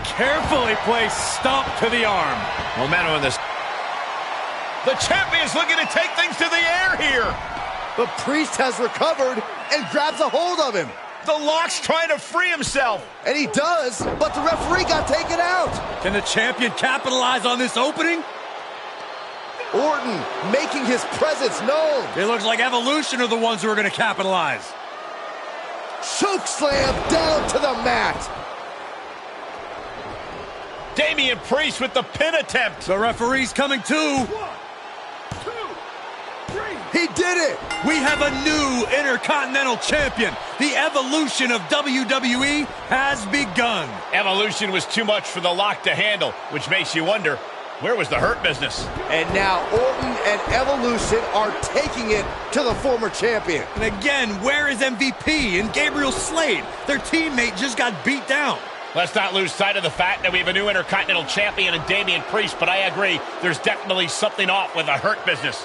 Speaker 1: Carefully placed stomp to the arm.
Speaker 4: Momentum in this. The champion's looking to take things to the air here.
Speaker 3: But Priest has recovered and grabs a hold of him.
Speaker 4: The Lock's trying to free himself.
Speaker 3: And he does, but the referee got taken out.
Speaker 1: Can the champion capitalize on this opening?
Speaker 3: Orton making his presence known.
Speaker 1: It looks like Evolution are the ones who are going to capitalize.
Speaker 3: Choke slam down to the mat.
Speaker 4: Damian Priest with the pin attempt.
Speaker 1: The referee's coming too.
Speaker 12: 1, 2, 3.
Speaker 3: He did it.
Speaker 1: We have a new Intercontinental Champion. The evolution of WWE has begun.
Speaker 4: Evolution was too much for the Lock to handle, which makes you wonder, where was the Hurt Business?
Speaker 3: And now Orton and Evolution are taking it to the former champion.
Speaker 1: And again, where is MVP and Gabriel Slade? Their teammate just got beat down.
Speaker 4: Let's not lose sight of the fact that we have a new Intercontinental Champion in Damian Priest, but I agree, there's definitely something off with the Hurt Business.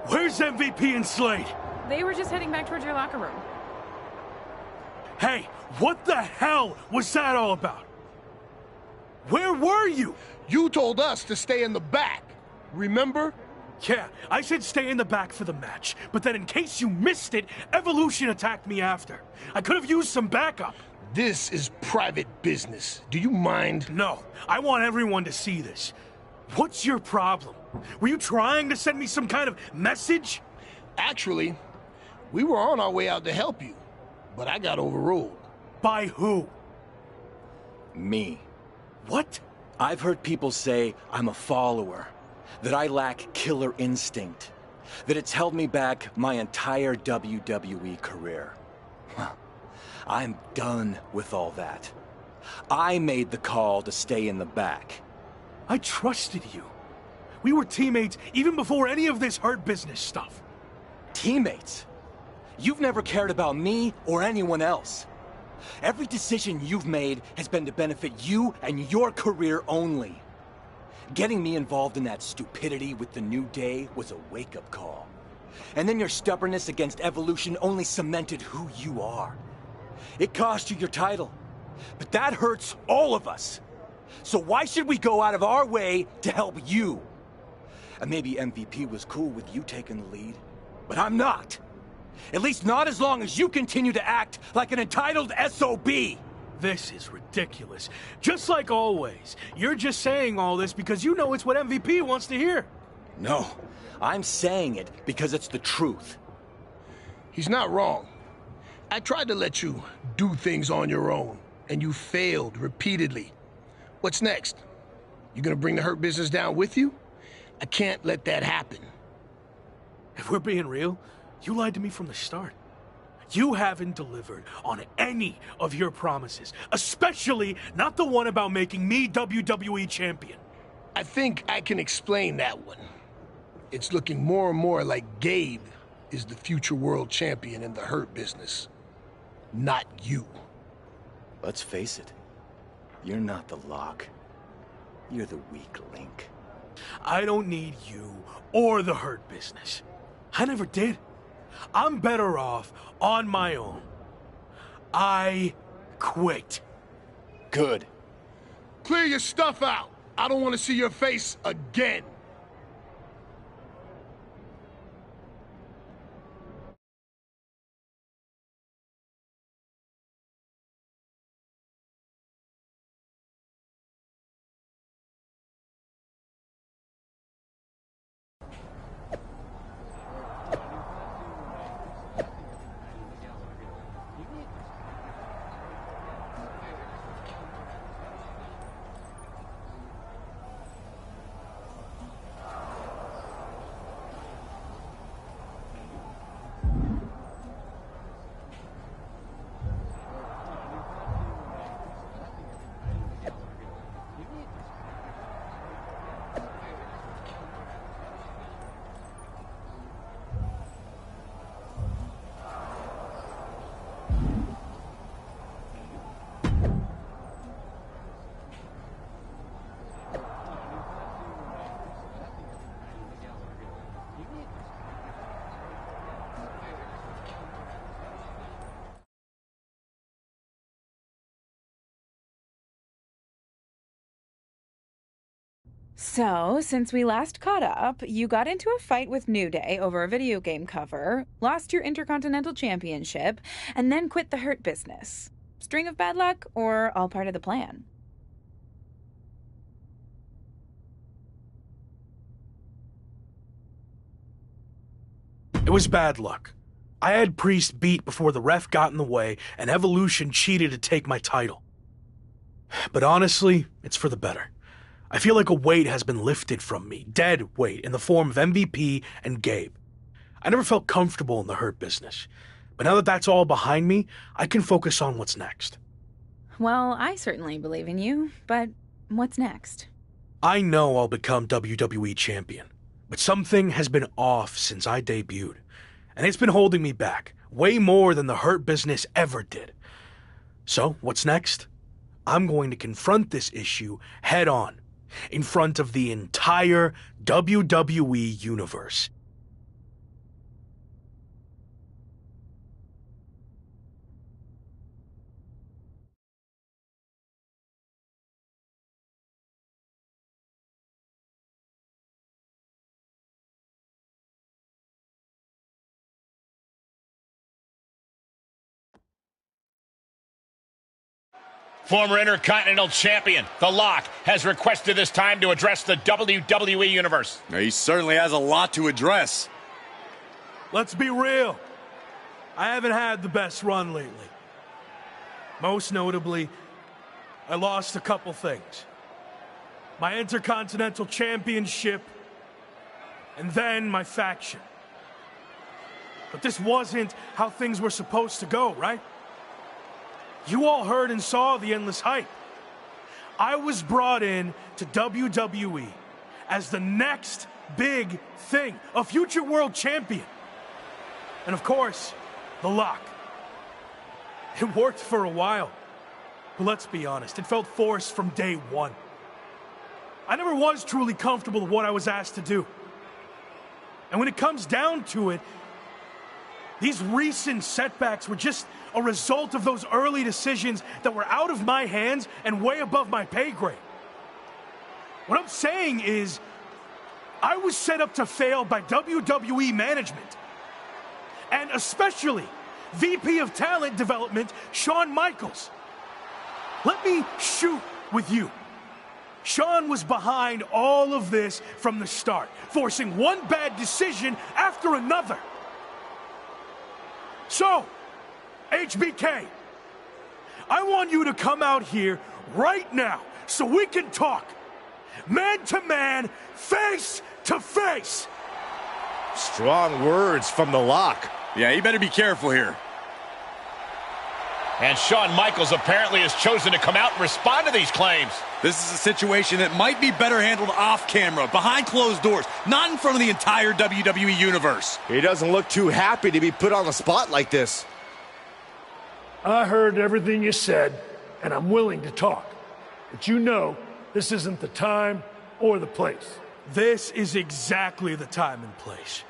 Speaker 6: Where's MVP and Slade?
Speaker 7: They were just heading back towards your locker room.
Speaker 6: Hey, what the hell was that all about? Where were you?
Speaker 9: You told us to stay in the back, remember?
Speaker 6: Yeah, I said stay in the back for the match, but then in case you missed it, Evolution attacked me after. I could have used some backup.
Speaker 9: This is private business. Do you mind?
Speaker 6: No, I want everyone to see this. What's your problem? Were you trying to send me some kind of message?
Speaker 9: Actually, we were on our way out to help you, but I got overruled.
Speaker 6: By who?
Speaker 10: Me.
Speaker 6: What?
Speaker 10: I've heard people say I'm a follower, that I lack killer instinct, that it's held me back my entire WWE career. I'm done with all that. I made the call to stay in the back.
Speaker 6: I trusted you. We were teammates even before any of this Hurt Business stuff.
Speaker 10: Teammates? You've never cared about me or anyone else. Every decision you've made has been to benefit you and your career only. Getting me involved in that stupidity with the New Day was a wake-up call. And then your stubbornness against Evolution only cemented who you are. It cost you your title, but that hurts all of us. So why should we go out of our way to help you? And maybe MVP was cool with you taking the lead, but I'm not. At least not as long as you continue to act like an entitled SOB.
Speaker 6: This is ridiculous. Just like always, you're just saying all this because you know it's what MVP wants to hear.
Speaker 10: No, I'm saying it because it's the truth.
Speaker 9: He's not wrong. I tried to let you do things on your own, and you failed repeatedly. What's next? You gonna bring the Hurt Business down with you? I can't let that happen.
Speaker 6: If we're being real, you lied to me from the start. You haven't delivered on any of your promises, especially not the one about making me WWE champion.
Speaker 9: I think I can explain that one. It's looking more and more like Gabe is the future world champion in the Hurt Business, not you.
Speaker 10: Let's face it, you're not the lock. You're the weak link.
Speaker 6: I don't need you or the Hurt Business. I never did. I'm better off on my own. I quit.
Speaker 10: Good.
Speaker 9: Clear your stuff out. I don't want to see your face again.
Speaker 7: So, since we last caught up, you got into a fight with New Day over a video game cover, lost your Intercontinental Championship, and then quit the Hurt Business. String of bad luck, or all part of the plan?
Speaker 6: It was bad luck. I had Priest beat before the ref got in the way, and Evolution cheated to take my title. But honestly, it's for the better. I feel like a weight has been lifted from me, dead weight, in the form of MVP and Gabe. I never felt comfortable in the Hurt Business, but now that that's all behind me, I can focus on what's next.
Speaker 7: Well, I certainly believe in you, but what's next?
Speaker 6: I know I'll become WWE champion, but something has been off since I debuted, and it's been holding me back, way more than the Hurt Business ever did. So, what's next? I'm going to confront this issue head on, in front of the entire WWE Universe.
Speaker 4: Former Intercontinental Champion, The Lock, has requested this time to address the WWE Universe.
Speaker 12: He certainly has a lot to address.
Speaker 6: Let's be real. I haven't had the best run lately. Most notably, I lost a couple things. My Intercontinental Championship, and then my faction. But this wasn't how things were supposed to go, right? You all heard and saw the endless hype. I was brought in to WWE as the next big thing, a future world champion. And of course, the lock. It worked for a while, but let's be honest, it felt forced from day one. I never was truly comfortable with what I was asked to do. And when it comes down to it, these recent setbacks were just a result of those early decisions that were out of my hands and way above my pay grade. What I'm saying is, I was set up to fail by WWE management. And especially VP of Talent Development, Shawn Michaels. Let me shoot with you. Shawn was behind all of this from the start, forcing one bad decision after another. So, HBK, I want you to come out here right now so we can talk. Man to man, face to face.
Speaker 3: Strong words from the lock.
Speaker 11: Yeah, you better be careful here.
Speaker 4: And Shawn Michaels apparently has chosen to come out and respond to these claims.
Speaker 1: This is a situation that might be better handled off camera, behind closed doors, not in front of the entire WWE Universe.
Speaker 3: He doesn't look too happy to be put on the spot like this.
Speaker 5: I heard everything you said, and I'm willing to talk. But you know, this isn't the time or the place.
Speaker 6: This is exactly the time and place.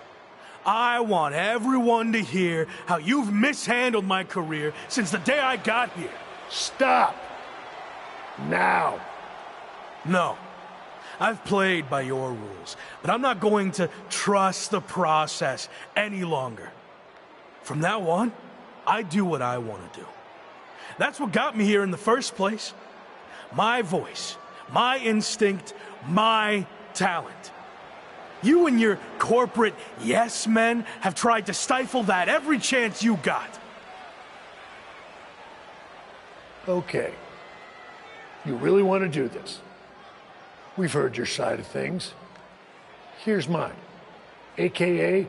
Speaker 6: I want everyone to hear how you've mishandled my career since the day I got here.
Speaker 5: Stop. Now.
Speaker 6: No. I've played by your rules, but I'm not going to trust the process any longer. From now on, I do what I want to do. That's what got me here in the first place. My voice, my instinct, my talent. You and your corporate yes men have tried to stifle that every chance you got.
Speaker 5: Okay. You really want to do this? We've heard your side of things. Here's mine, AKA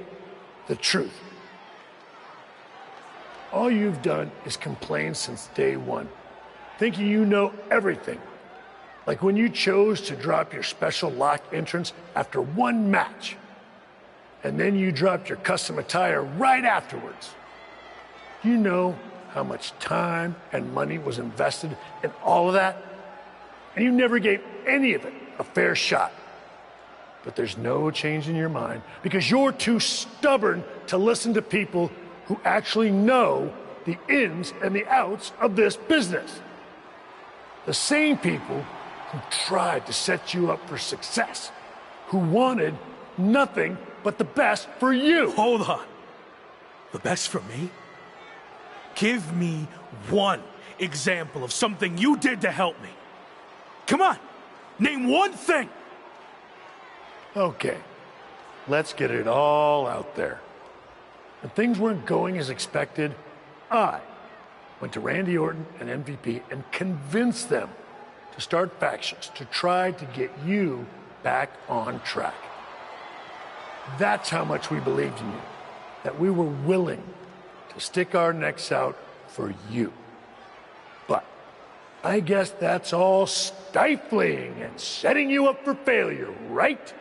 Speaker 5: the truth. All you've done is complain since day one, thinking you know everything. Like when you chose to drop your special lock entrance after one match, and then you dropped your custom attire right afterwards. You know how much time and money was invested in all of that, and you never gave any of it a fair shot. But there's no change in your mind because you're too stubborn to listen to people who actually know the ins and the outs of this business. The same people who tried to set you up for success, who wanted nothing but the best for you.
Speaker 6: Hold on. The best for me? Give me one example of something you did to help me. Come on, name one thing.
Speaker 5: Okay, let's get it all out there. When things weren't going as expected, I went to Randy Orton and MVP and convinced them to start factions to try to get you back on track. That's how much we believed in you, that we were willing to stick our necks out for you. But I guess that's all stifling and setting you up for failure, right?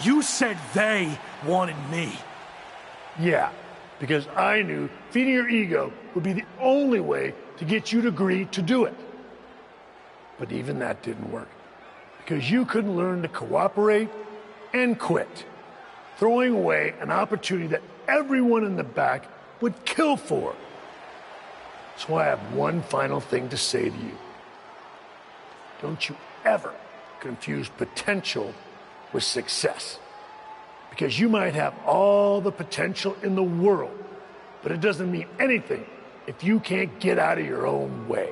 Speaker 6: You said they wanted me.
Speaker 5: Yeah, because I knew feeding your ego would be the only way to get you to agree to do it. But even that didn't work, because you couldn't learn to cooperate and quit, throwing away an opportunity that everyone in the back would kill for. So I have one final thing to say to you. Don't you ever confuse potential with success. Because you might have all the potential in the world, but it doesn't mean anything if you can't get out of your own way.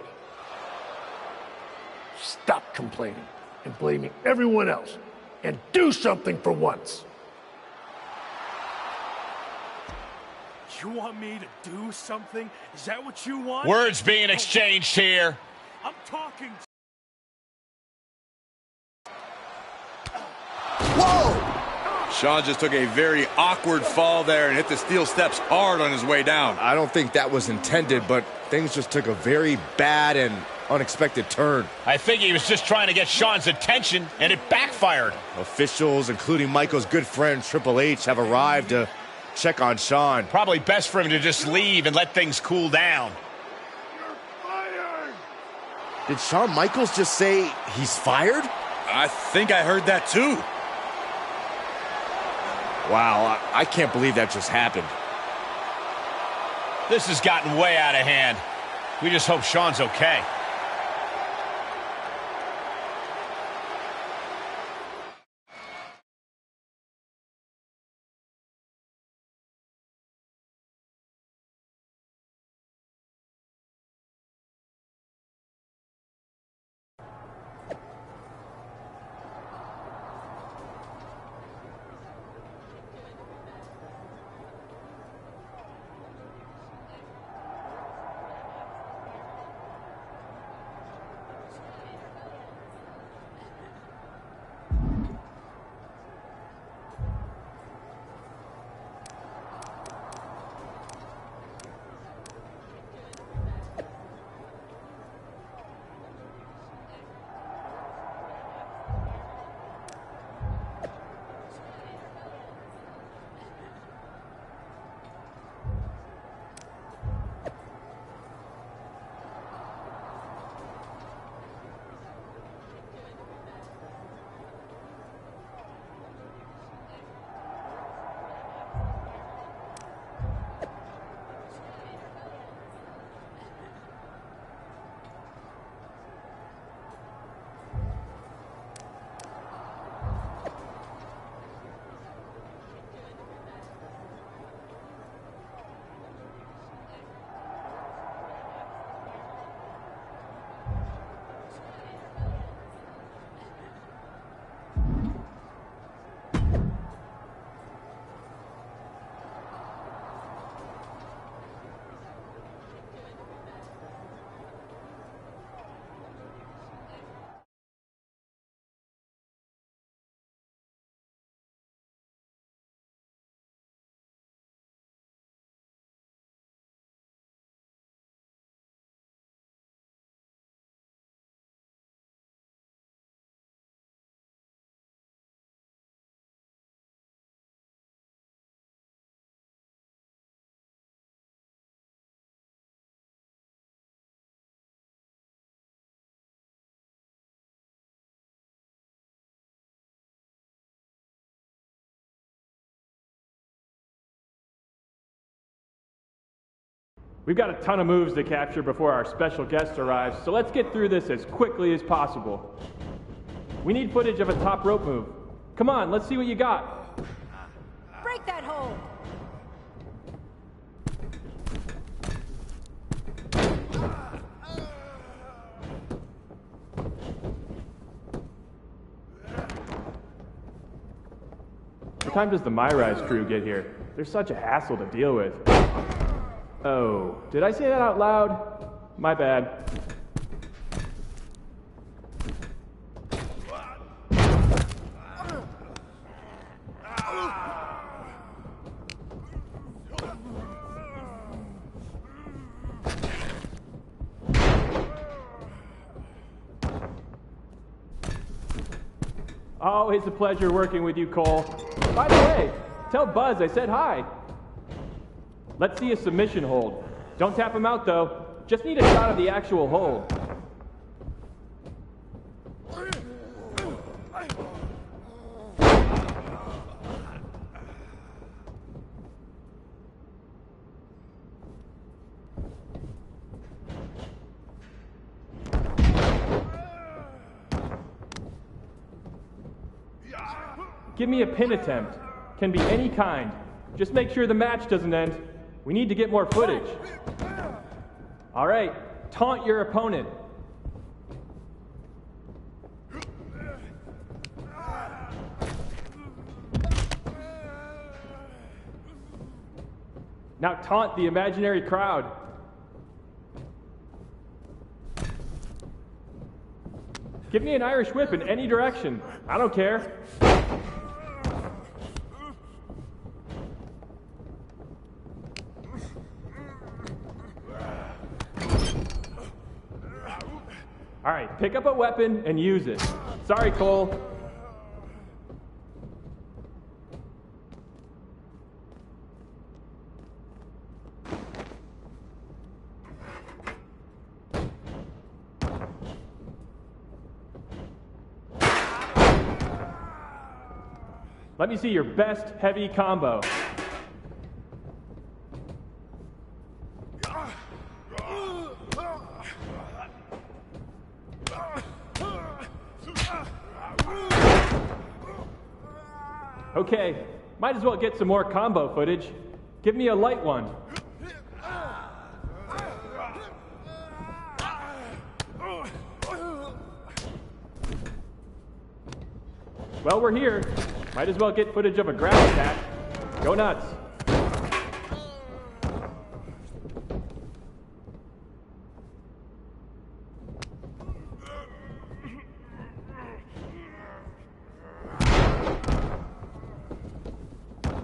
Speaker 5: Stop complaining and blaming everyone else and do something for once.
Speaker 6: You want me to do something? Is that what you want?
Speaker 4: Words being exchanged here.
Speaker 6: I'm talking.
Speaker 3: Whoa!
Speaker 11: Shawn just took a very awkward fall there and hit the steel steps hard on his way down.
Speaker 3: I don't think that was intended, but things just took a very bad and
Speaker 12: unexpected turn.
Speaker 4: I think he was just trying to get Shawn's attention, and it backfired.
Speaker 12: Officials, including Michael's good friend Triple H, have arrived to check on Shawn.
Speaker 4: Probably best for him to just leave and let things cool down.
Speaker 12: Did Shawn Michaels just say he's fired?
Speaker 11: I think I heard that too.
Speaker 12: Wow, I can't believe that just happened.
Speaker 4: This has gotten way out of hand. We just hope Shawn's okay.
Speaker 16: We've got a ton of moves to capture before our special guest arrives, so let's get through this as quickly as possible. We need footage of a top rope move. Come on, let's see what you got.
Speaker 17: Break that hold.
Speaker 16: What time does the MyRise crew get here? They're such a hassle to deal with. Oh, did I say that out loud? My bad. Always a pleasure working with you, Cole. By the way, tell Buzz I said hi. Let's see a submission hold. Don't tap him out, though. Just need a shot of the actual hold. Give me a pin attempt. Can be any kind. Just make sure the match doesn't end. We need to get more footage. All right, taunt your opponent. Now taunt the imaginary crowd. Give me an Irish whip in any direction. I don't care. All right, pick up a weapon and use it. Sorry, Cole. Let me see your best heavy combo. Okay, might as well get some more combo footage. Give me a light one. Well, we're here. Might as well get footage of a ground attack. Go nuts.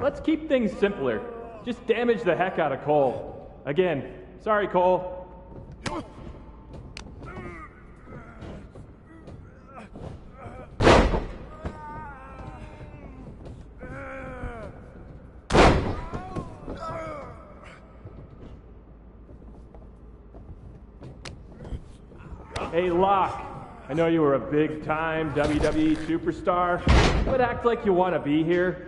Speaker 16: Let's keep things simpler. Just damage the heck out of Cole. Again, sorry, Cole. Hey, Locke. I know you were a big-time WWE superstar, but act like you want to be here.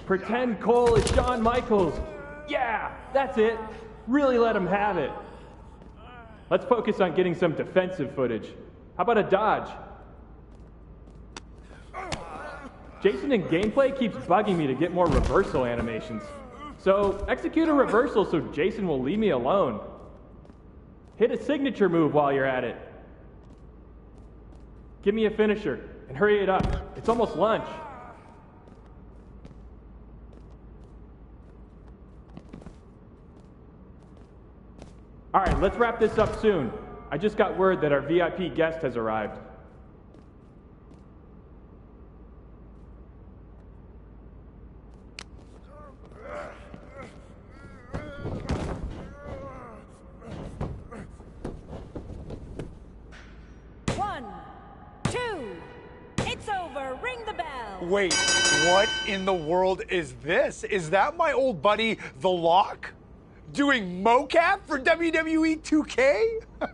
Speaker 16: Pretend Cole is Shawn Michaels. Yeah, that's it. Really let him have it. Let's focus on getting some defensive footage. How about a dodge? Jason in gameplay keeps bugging me to get more reversal animations. So execute a reversal so Jason will leave me alone. Hit a signature move while you're at it. Give me a finisher and hurry it up. It's almost lunch. All right, let's wrap this up soon. I just got word that our VIP guest has arrived.
Speaker 17: One, two, it's over. Ring the bell.
Speaker 18: Wait, what in the world is this? Is that my old buddy, The Lock? Doing mocap for WWE 2K?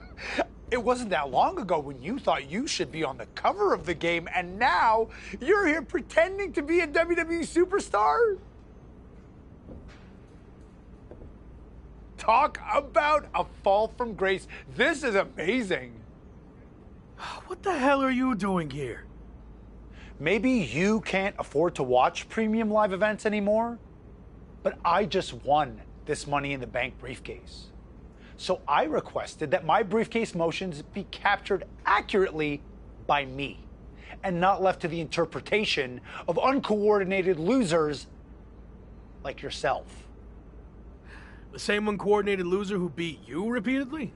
Speaker 18: It wasn't that long ago when you thought you should be on the cover of the game, and now you're here pretending to be a WWE superstar? Talk about a fall from grace. This is amazing.
Speaker 6: What the hell are you doing here?
Speaker 18: Maybe you can't afford to watch premium live events anymore, but I just won this Money in the Bank briefcase. So I requested that my briefcase motions be captured accurately by me and not left to the interpretation of uncoordinated losers like yourself.
Speaker 6: The same uncoordinated loser who beat you repeatedly?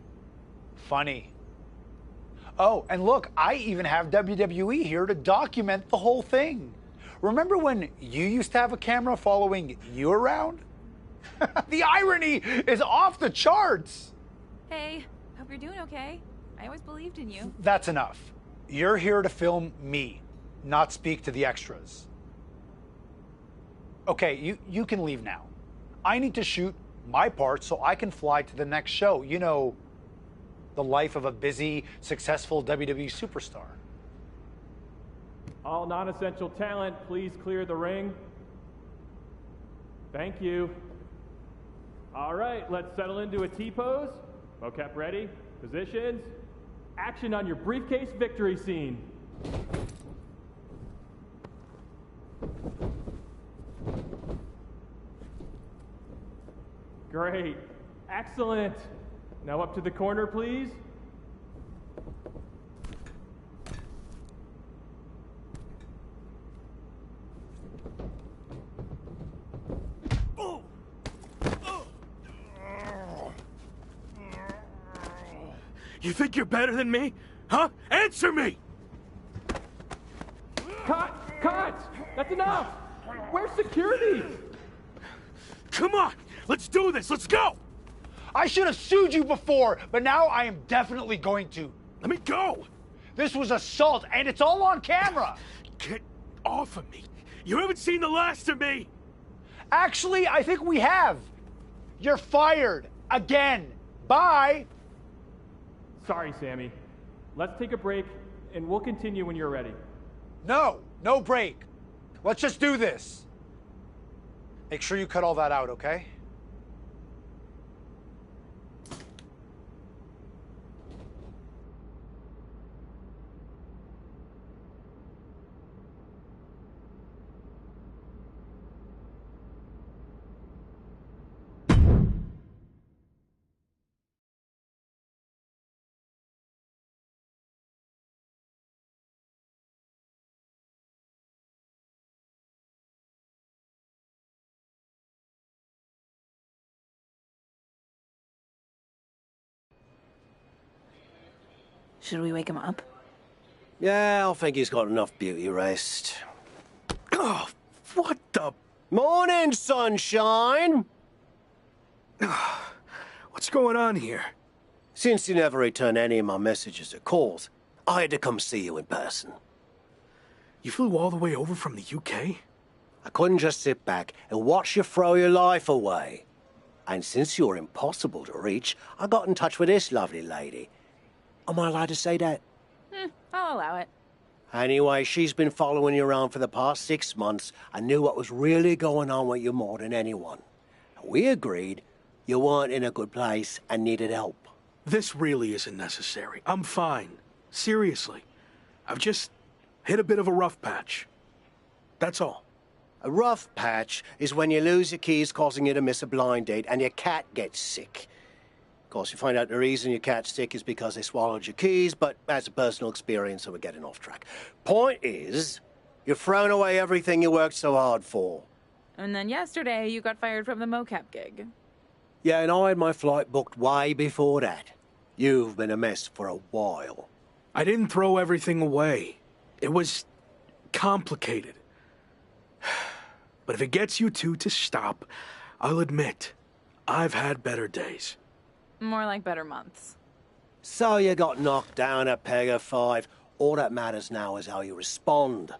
Speaker 18: Funny. Oh, and look, I even have WWE here to document the whole thing. Remember when you used to have a camera following you around? The irony is off the charts.
Speaker 7: Hey, hope you're doing okay. I always believed in you.
Speaker 18: That's enough. You're here to film me, not speak to the extras. Okay, you can leave now. I need to shoot my part so I can fly to the next show. You know, the life of a busy, successful WWE superstar.
Speaker 16: All non-essential talent, please clear the ring. Thank you. All right, let's settle into a T-pose. Mocap ready, positions, action on your briefcase victory scene. Great, excellent. Now up to the corner, please.
Speaker 6: You think you're better than me? Huh? Answer me!
Speaker 16: Cut! Cut! That's enough! Where's security?
Speaker 6: Come on! Let's do this! Let's go!
Speaker 18: I should have sued you before, but now I am definitely going to.
Speaker 6: Let me go!
Speaker 18: This was assault, and it's all on camera!
Speaker 6: Get off of me! You haven't seen the last of me!
Speaker 18: Actually, I think we have. You're fired. Again. Bye!
Speaker 16: Sorry, Sammy. Let's take a break, and we'll continue when you're ready.
Speaker 18: No, no break. Let's just do this. Make sure you cut all that out, okay?
Speaker 7: Should we wake him up?
Speaker 19: Yeah, I think he's got enough beauty rest.
Speaker 6: Oh, what the?
Speaker 19: Morning, sunshine!
Speaker 6: What's going on here?
Speaker 19: Since you never return any of my messages or calls, I had to come see you in person.
Speaker 6: You flew all the way over from the UK?
Speaker 19: I couldn't just sit back and watch you throw your life away. And since you're impossible to reach, I got in touch with this lovely lady. Am I allowed to say that?
Speaker 7: I'll allow it.
Speaker 19: Anyway, she's been following you around for the past 6 months and knew what was really going on with you more than anyone. We agreed you weren't in a good place and needed help.
Speaker 6: This really isn't necessary. I'm fine. Seriously. I've just hit a bit of a rough patch. That's all.
Speaker 19: A rough patch is when you lose your keys, causing you to miss a blind date, and your cat gets sick. Of course, you find out the reason your cat's sick is because they swallowed your keys, but that's a personal experience, so we're getting off track. Point is, you've thrown away everything you worked so hard for.
Speaker 7: And then yesterday, you got fired from the mocap gig.
Speaker 19: Yeah, and I had my flight booked way before that. You've been a mess for a while.
Speaker 6: I didn't throw everything away. It was complicated. But if it gets you two to stop, I'll admit, I've had better days.
Speaker 7: More like better months.
Speaker 19: So you got knocked down a peg of 5. All that matters now is how you respond.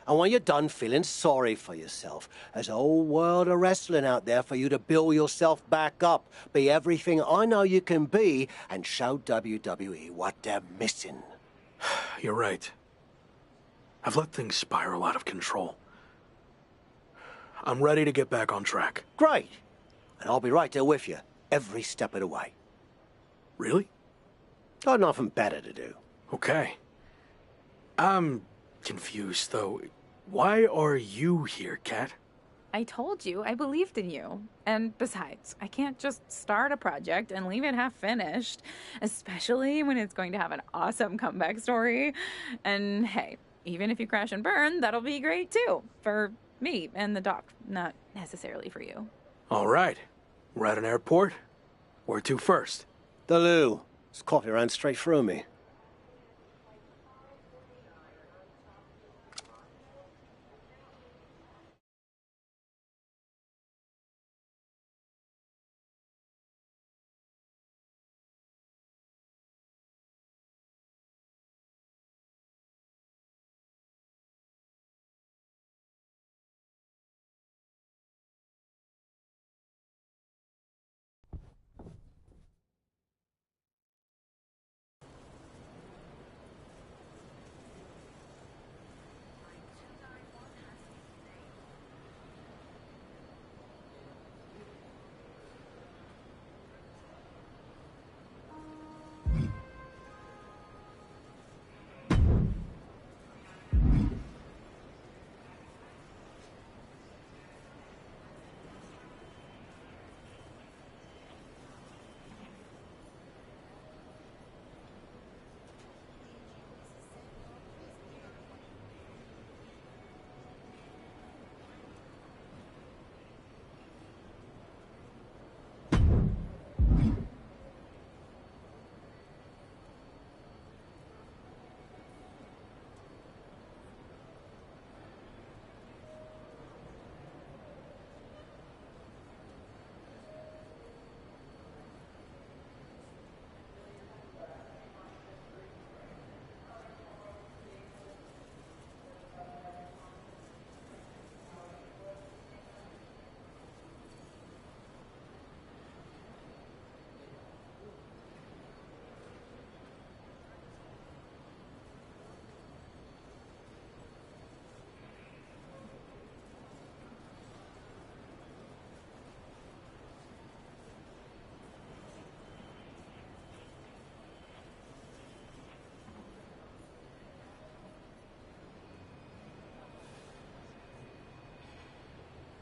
Speaker 19: And when you're done feeling sorry for yourself, there's a whole world of wrestling out there for you to build yourself back up, be everything I know you can be, and show WWE what they're missing.
Speaker 6: You're right. I've let things spiral out of control. I'm ready to get back on track.
Speaker 19: Great. And I'll be right there with you, every step of the way.
Speaker 6: Really?
Speaker 19: Got nothing better to do.
Speaker 6: Okay. I'm confused, though. Why are you here, Kat?
Speaker 7: I told you, I believed in you. And besides, I can't just start a project and leave it half finished, especially when it's going to have an awesome comeback story. And hey, even if you crash and burn, that'll be great too. For me and the doc, not necessarily for you.
Speaker 6: All right. We're at an airport. Where to first?
Speaker 19: The loo. This coffee ran straight through me.